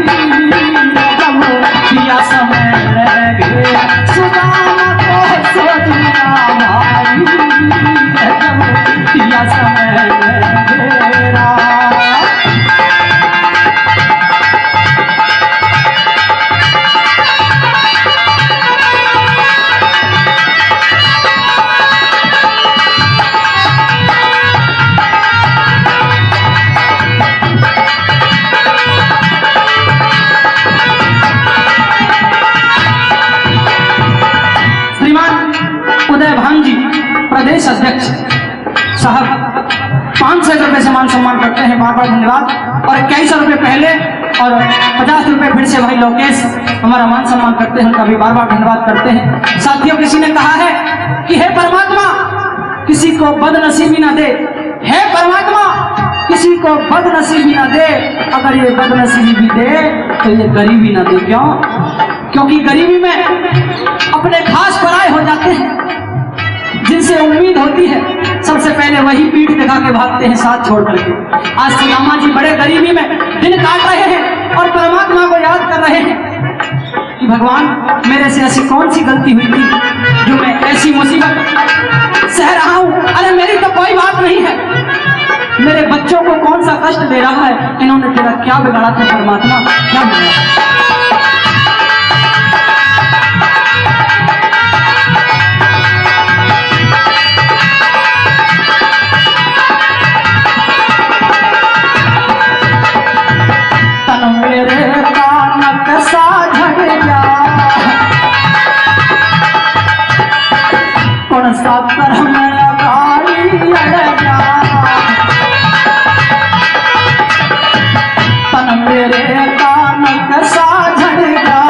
जब दिया समय लगे। सुदामा को सोचना भारी जब दिया समय लगेरा। प्रदेश अध्यक्ष साहब 500 रुपए से मान सम्मान करते हैं, बहुत बहुत धन्यवाद। और 2100 रुपए पहले और 50 रुपए फिर से भाई लोकेश हमारा मान सम्मान करते हैं, उनका भी बार बार धन्यवाद करते हैं। साथियों, किसी ने कहा है कि हे परमात्मा किसी को बदनसीबी ना दे, हे परमात्मा किसी को बदनसीबी ना दे। अगर ये बदनसीबी भी दे तो ये गरीबी ना दे। क्यों? क्योंकि गरीबी में अपने खास पराये हो जाते हैं, जिनसे उम्मीद होती है सबसे पहले वही पीठ दिखा के भागते हैं साथ छोड़ करके। आज सुदामा जी बड़े गरीबी में दिन काट रहे हैं और परमात्मा को याद कर रहे हैं कि भगवान मेरे से ऐसी कौन सी गलती हुई थी जो मैं ऐसी मुसीबत सह रहा हूं। अरे मेरी तो कोई बात नहीं है, मेरे बच्चों को कौन सा कष्ट दे रहा है, इन्होंने तेरा क्या बिगाड़ा था परमात्मा, क्या बिगाड़ा। मेरे कानक सा झड़ जा कौन सा कर्म लगाई अड़ जा। तन मेरे कानक सा झड़ जा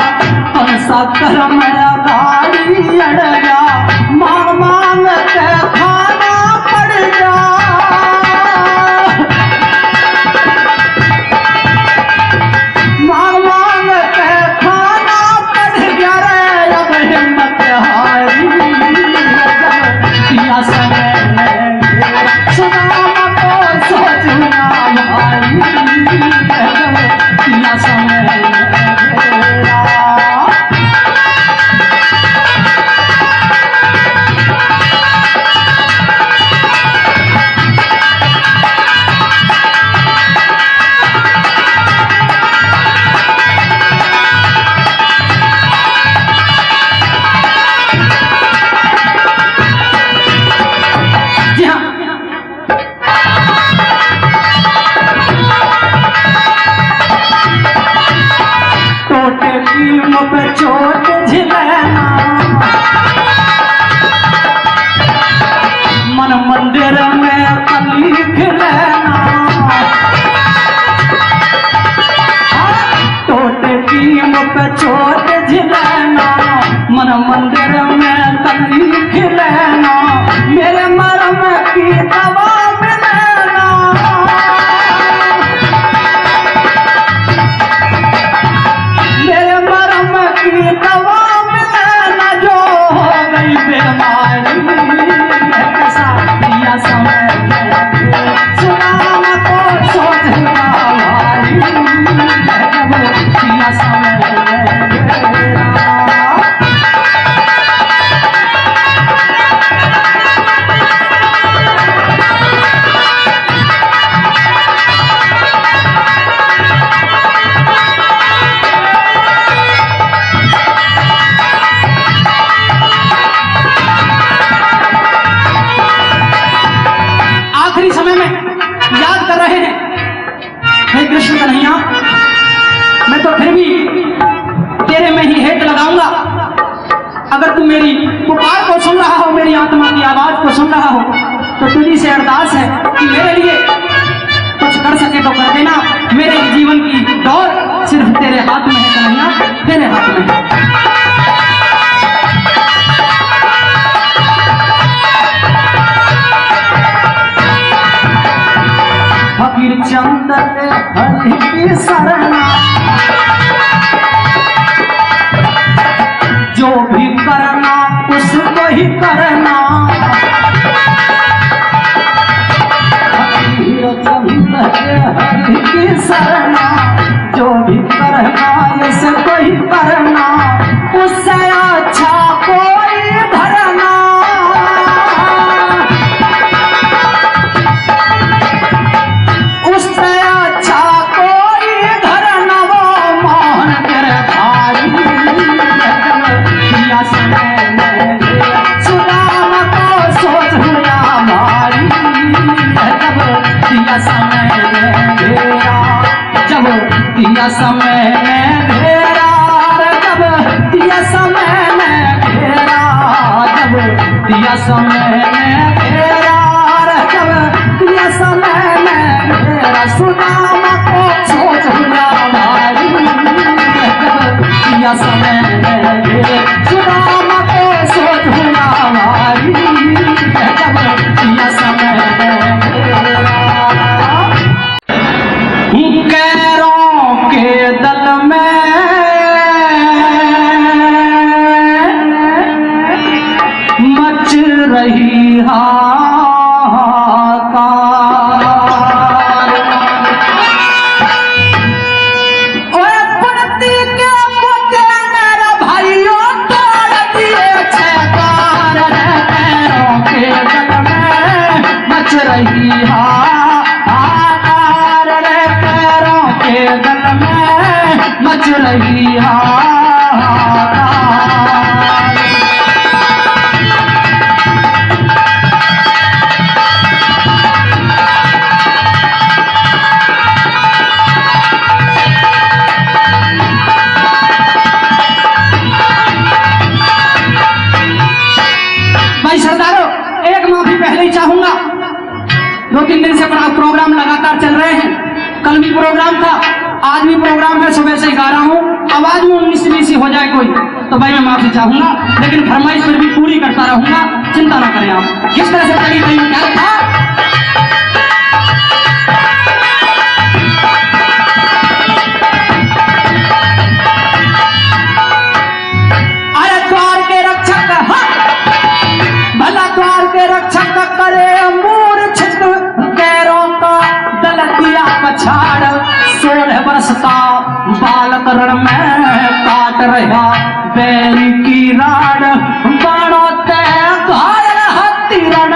कौन सा कर्म लगाई अड़ जा। मांग मांग के खाना पड़ जा। मांग मांग के खाना पड़ गया रे अब हिम्मत हारी दिया समय लगे। सुदामा को सोचना भारी दिया समय लगेगा। पे चोट झिलना मन मंदिर में कली खिलना। टोटे की पे चोट झिलना मन मंदिर में कली खिलना। मेरे मरम की दवा मिलना। मेरे मरम की दवा अगर तू मेरी पुकार को सुन रहा हो, मेरी आत्मा की आवाज को सुन रहा हो, तो तुझी से अरदास है कि मेरे लिए कुछ कर सके तो कर देना। मेरे जीवन की दौड़ सिर्फ तेरे हाथ में है कन्हैया, तेरे हाथ में है। फकीर चंद हरि की शरणा, जो भी करना उसको ही करना। फकीर चंद हरि की शरणा, जो भी करना उसको ही करना। उससे अच्छा कोई धरना, उससे अच्छा कोई धरना। वो मोहन तेरे भाई दिया समय में सुदाम को सोच हुआ भाई। जब दिया समय में भेड़ा, जब दिया समय में भेड़ा, जब दिया समय में भेड़ा, जब दिया समय में भेड़ा, जब दिया समय में भेड़ा। सुदाम को सोच हुआ भाई, जब दिया समय में भेड़ा। सुदाम को सोच हुआ भाई, जब दिया समय में भेड़ा। कैरों के दल में मच रही हाहाकार। ओए पुण्ति के पुत्र मेरे भाइयों तोड़ दिए छेकार। कैरों के दल में मच रही हाहाकार। कैरों के दल में मच रही हाहाकार। भाई सरदारों, एक माफी पहले ही चाहूंगा। 2-3 दिन से प्रोग्राम लगातार चल रहे हैं। कल भी प्रोग्राम था, आज भी प्रोग्राम है, सुबह से गा रहा हूँ। आवाज में 19-20 हो जाए कोई तो भाई मैं माफी चाहूंगा, लेकिन फरमाइश फिर भी पूरी करता रहूंगा, चिंता ना करें आप। किस तरह से चली गई क्या था? अरे द्वार के रक्षक, भला द्वार के रक्षक करे मूर्छित। कैरों का दल दिया पछाड़, 16 वर्ष का बालक रण में काट रहा बैरी की राड़। बाणों ते घायल हत्ती रण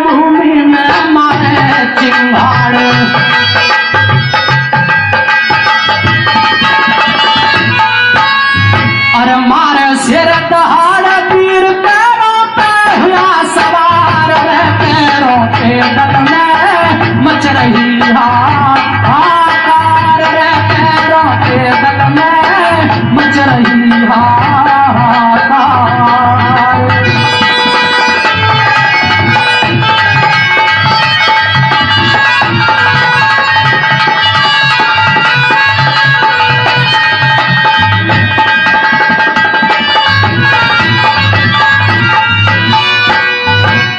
भूमि में मारे चिंगाड़। अरे मारे सिर दहाड़ वीर पैरों पे हुआ सवार। पैरों के दल में मच रही हाहाकार। पैरों के दल में मच रही हाहाकार।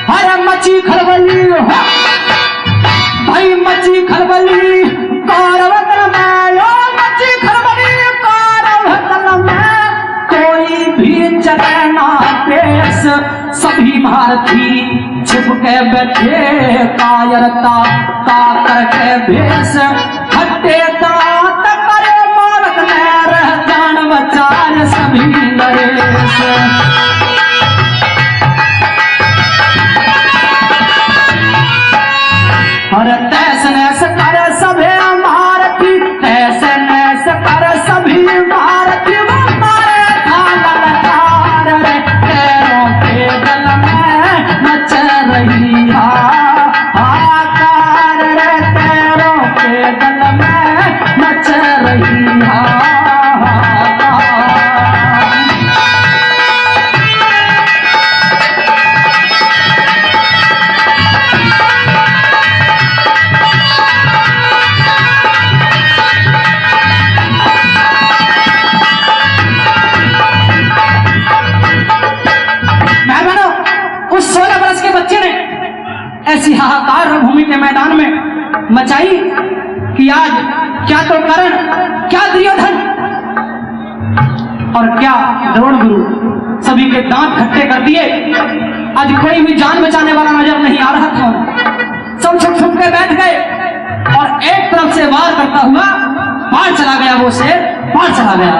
हरे मची खलबली हो भाई, मची खलबली कारवतन में। ओ मची खलबली कारवतन में, कोई भी चले ना पेश। सभी भारती छिप के बैठे कायरता का करके भेष। हट्टे दांत करे मालक ने रह जान बचार सभी नरेश। और तैस नैस कर सभी भारती, तैस नैस कर सभी भारती। वो मारे खानल कार। पैरों के दल में मच रही हाहाकार। पैरों के दल में मच रही हाहाकार। ऐसी हाहाकार रणभूमि के मैदान में मचाई कि आज क्या तो कर्ण, क्या दुर्योधन और क्या द्रोण गुरु सभी के दांत खट्टे कर दिए। आज कोई भी जान बचाने वाला नजर नहीं आ रहा था। सब छुप छुप के बैठ गए और एक तरफ से वार करता हुआ पार चला गया। वो शेर पार चला गया।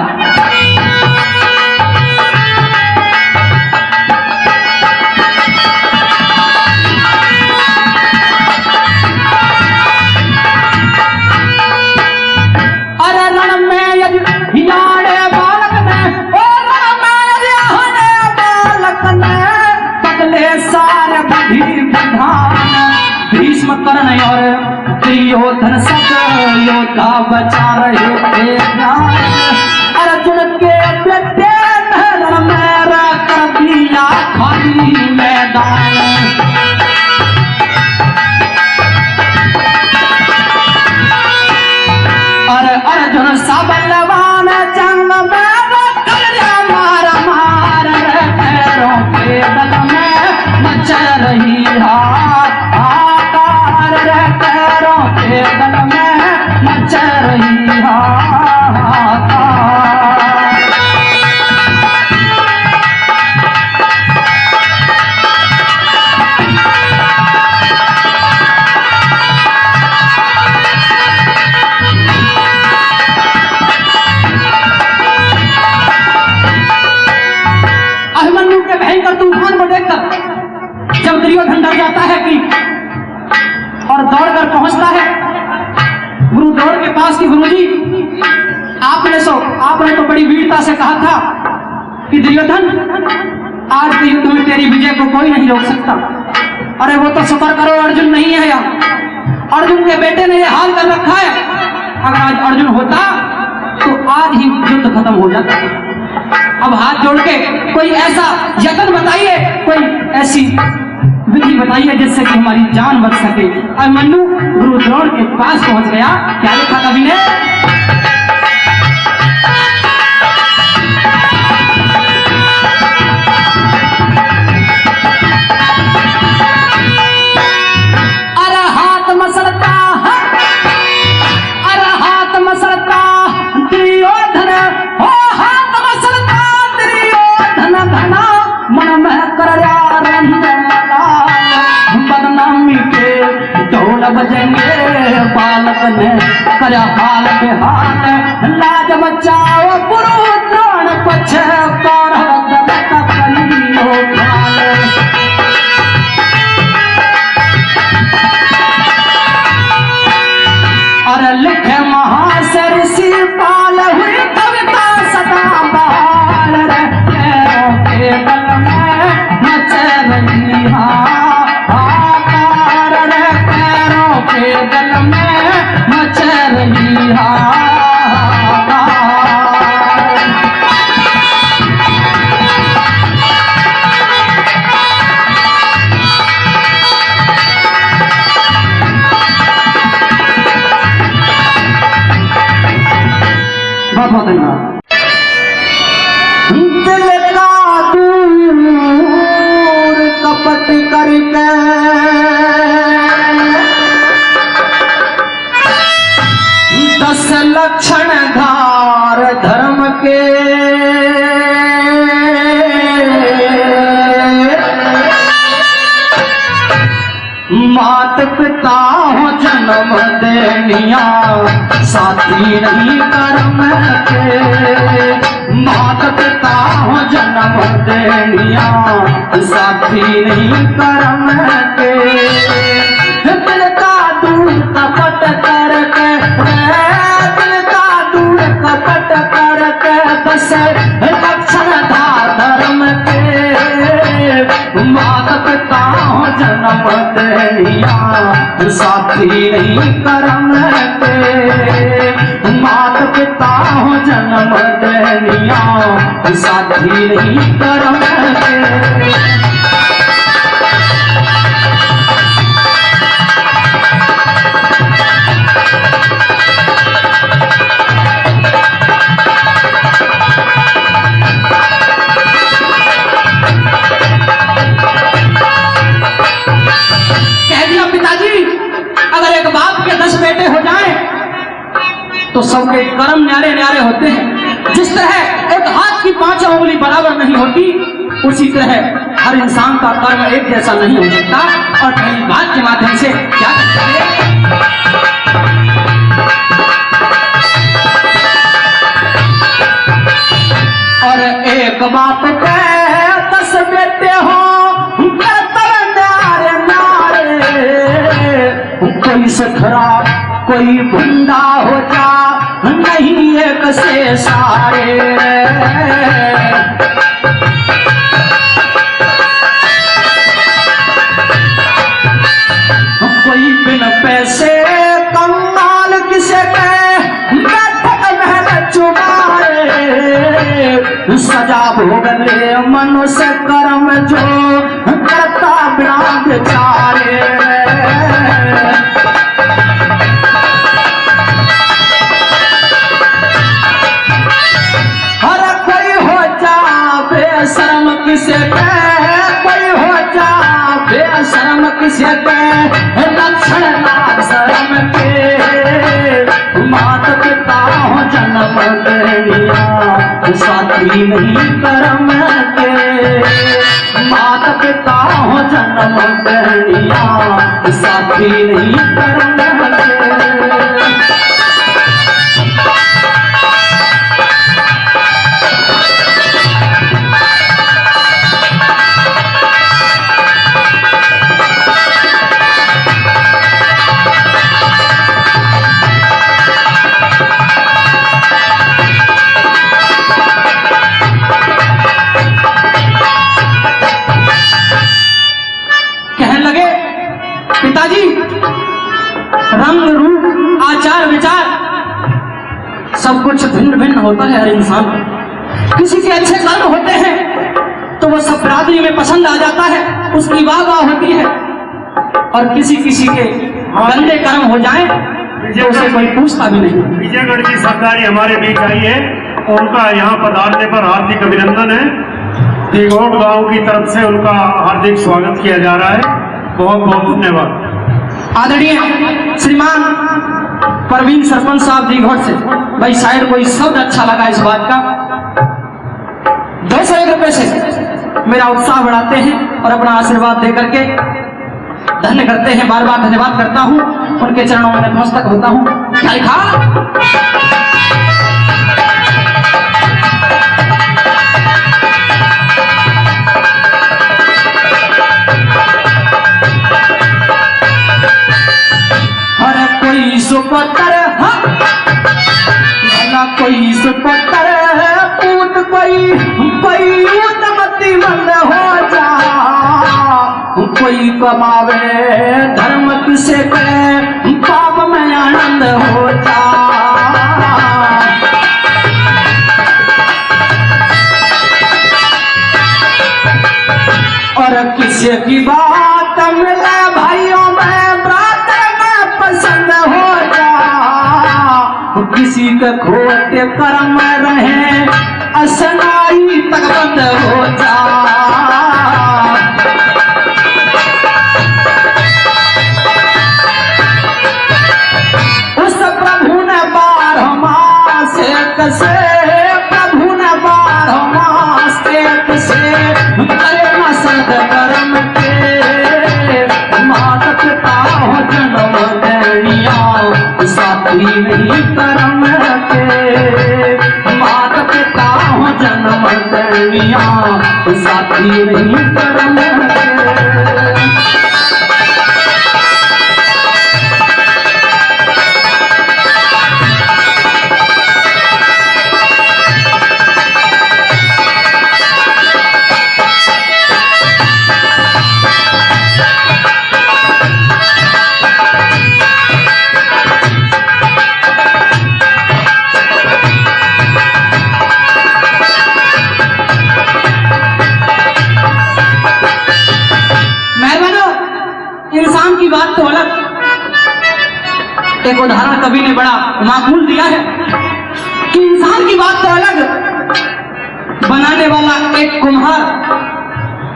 भीष्म कर्ण और दुर्योधन सब योद्धा बचा रहे थे जान। अर्जुन के बेटे मेरा कर दिया खाली मैदान। और अर्जुन सब बलवान जंग में मार मार पैरों के बल में मच रही हाहाकार पैरों के बल में मच रही हाहाकार। अभिमन्यु के भयंकर तूफान को देखकर जब दुर्योधन डर जाता है कि और दौड़कर पहुंचता है गुरु द्रोण के पास कि गुरुजी आपने तो बड़ी वीरता से कहा था कि दुर्योधन आज के युद्ध में तेरी विजय को कोई नहीं रोक सकता। अरे वो तो शुक्र करो अर्जुन नहीं है यहाँ। अर्जुन के बेटे ने ये हाल कर रखा है। अगर आज अर्जुन होता तो आज ही युद्ध खत्म हो जाता। अब हाथ जोड़ के कोई ऐसा यत्न बताइए, कोई ऐसी विधि बताइए जिससे कि हमारी जान बच सके। अभिमन्यु गुरु द्रोण के पास पहुंच गया। क्या लिखा कवि ने? अरे हाथ मसलता, अरे हाथ मसलता दुर्योधन, हो हाथ मसलता दुर्योधन धना मन में कर बदनामी के ढोल बजेंगे बालक ने कर हाल बेहाल। लाज बचाओ गुरु द्रोण पछ अरे लिखे महाशय ऋषि पाल हुई कविता सदा बहाल रे पैरों के बल में मच रही हाहाकार रे पैरों के बल में मच रही हाहाकार। बहुत बहुत धन्यवाद। दिल का दूर कपट करके दस लक्षण धार धर्म के मात पिता हो जन्म देनिया साथी नहीं कर्म के। मात पिता हो जन्म देनिया साथी नहीं कर्म के। दिल का दूर कपट करके दिल का दूर कपट करके दस लक्षण धार धर्म के। माता पिता हो जन्म देनिया साथी नहीं कर्म के। माता पिता हो जन्म देनिया साथी नहीं कर्म के। कह तो सबके कर्म न्यारे न्यारे होते हैं। जिस तरह एक हाथ की 5 उंगली बराबर नहीं होती, उसी तरह हर इंसान का कर्म एक जैसा नहीं हो सकता। और पहली बात के माध्यम से क्या और एक बाप के 10 बेटे हो, नारे नारे, कोई से खराब कोई बंदा हो जा, नहीं एक से सारे। कोई बिन पैसे कंगाल किसे के, बैठक महल चुमारे, सजा भोगले मनुष्य कर्म जो, करता बिना बेचारे। शर्म किसे पे, कोई हो जा बेशर्म किसे पे, लक्षण लाग शर्म के, माता पिता हो जन्म देनिया, साथी नहीं कर्म के, माता पिता हो जन्म देनिया, साथी नहीं कर्म के। पिताजी, रंग रूप आचार विचार सब कुछ भिन्न भिन्न होता है हर इंसान को। किसी के अच्छे कर्म होते हैं तो वो सब बिरादरी में पसंद आ जाता है, उसकी वाह वाह होती है। और किसी किसी के गंदे कर्म हो जाएं तो उसे कोई पूछता भी नहीं। विजयगढ़ की सरकारी हमारे बीच आई है, उनका यहाँ पधारने पर हार्दिक अभिनंदन है। दिगोट गांव की तरफ से उनका हार्दिक स्वागत किया जा रहा है। बहुत बहुत धन्यवाद। आदरणीय श्रीमान परवीन सरपंच साहब दिघोट से, भाई शायद कोई शब्द अच्छा लगा इस बात का, 201 रुपए से मेरा उत्साह बढ़ाते हैं और अपना आशीर्वाद दे करके धन्य करते हैं। बार बार धन्यवाद करता हूं, उनके चरणों में नतमस्तक होता हूं। क्या लिखा? कोई सुपतर भला कोई सुपतर पूत कोई उत्पत्ति मंद हो जा, कोई कमावे धर्म किसे पे, पाप में आनंद हो जा। और किसी की बात मिले भाइयों में पसंद हो जा, किसी के खोटे कर्म रहे असनाई तक बंद हो जा। उस प्रभु ने 12 मास कसे, प्रभु ने 12 मास कसे, करे न सद कर्म के, माता पिता हो जन्म देनिया, साथी नहीं कर्म के, माता पिता हो जन्म देनिया, साथी नहीं कर्म के। इंसान की बात तो अलग, एक उदाहरण कवि ने बड़ा माकूल दिया है कि इंसान की बात तो अलग, बनाने वाला एक कुम्हार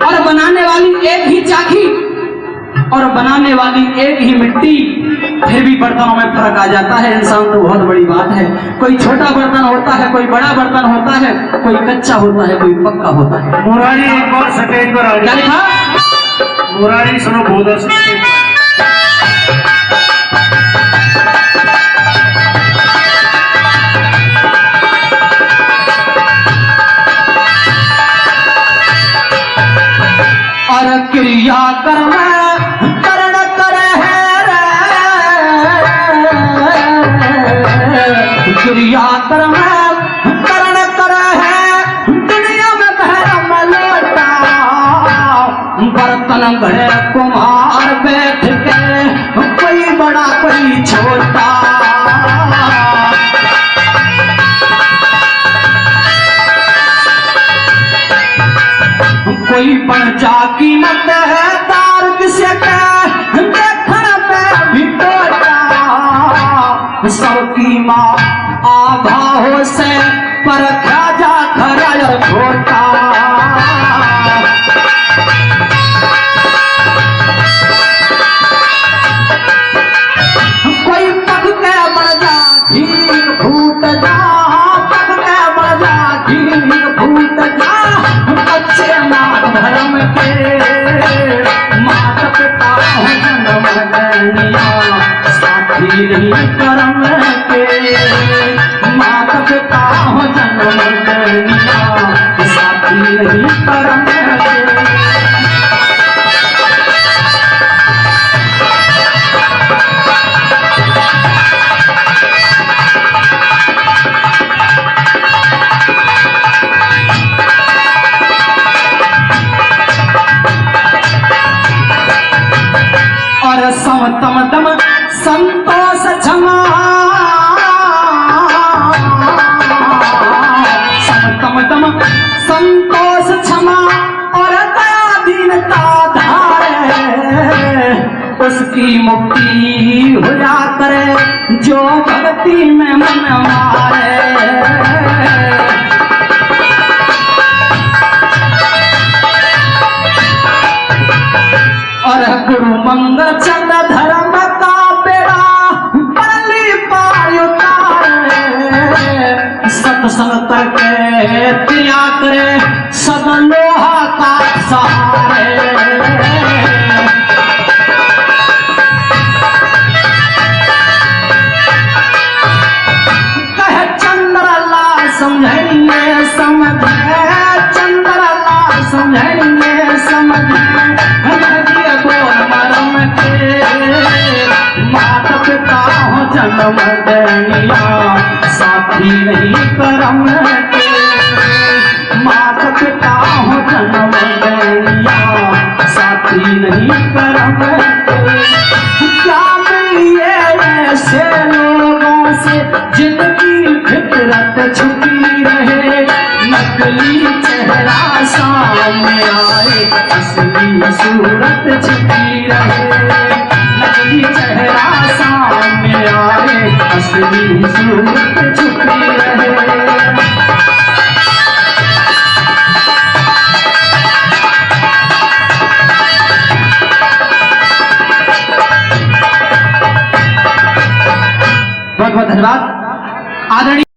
और बनाने वाली एक ही चाकी और बनाने वाली एक ही मिट्टी फिर भी बर्तनों में फर्क आ जाता है। इंसान तो बहुत बड़ी बात है, कोई छोटा बर्तन होता है, कोई बड़ा बर्तन होता है, कोई कच्चा होता है, कोई पक्का होता है। मुरारी एक बार स्टेज पर आ क्या गया। लिखा? मुरारी सुनो बोधा स्टेज पर। और क्रिया कर्म करण करे क्रिया कर्म करण करे है दुनिया में भरम लोटा बर्तन घड़े कुम्हार बैठ के कोई बड़ा कोई छोटा कोई बन जा कीमत है तार किसे के देखण पे भी टोटा सबकी माँ आधा हो से पर जा खरा छोटा कोई पग के बढ़ जा घीर फूट जा पग के बढ़ जा घीर फूट जा बच्चे मात धर्म के मात पिता हो जन्म गनिया साथी नहीं कर्म के मात पिता हो जन्म गनिया साथी नहीं कर्म के। और समतम दम संतोष क्षमा समतम दम संतोष क्षमा और दया दीनता धारे उसकी मुक्ति हुआ करे जो भक्ति में मन मारे। और गुरु मंगल चंद्र धर्म का बेड़ा परली पार उतारे सत्संग करके त्याग करे सब लोहा का सहारे। कहे चंद्रलाल समझेंगे समझे चंद्रलाल समझेंगे समझे माता पिता हो जन्म देनिया साथी नहीं कर्म के माता पिता हो जन्म देनिया साथी नहीं कर्म के। क्या मिलिए ऐसे लोगों से जिनकी फितरत छुपी रहे नकली चेहरा सामने आए असली सूरत छुपी रहे नकली चेहरा सामने आए असली सूरत छुपी रहे। बहुत बहुत धन्यवाद आदरणीय।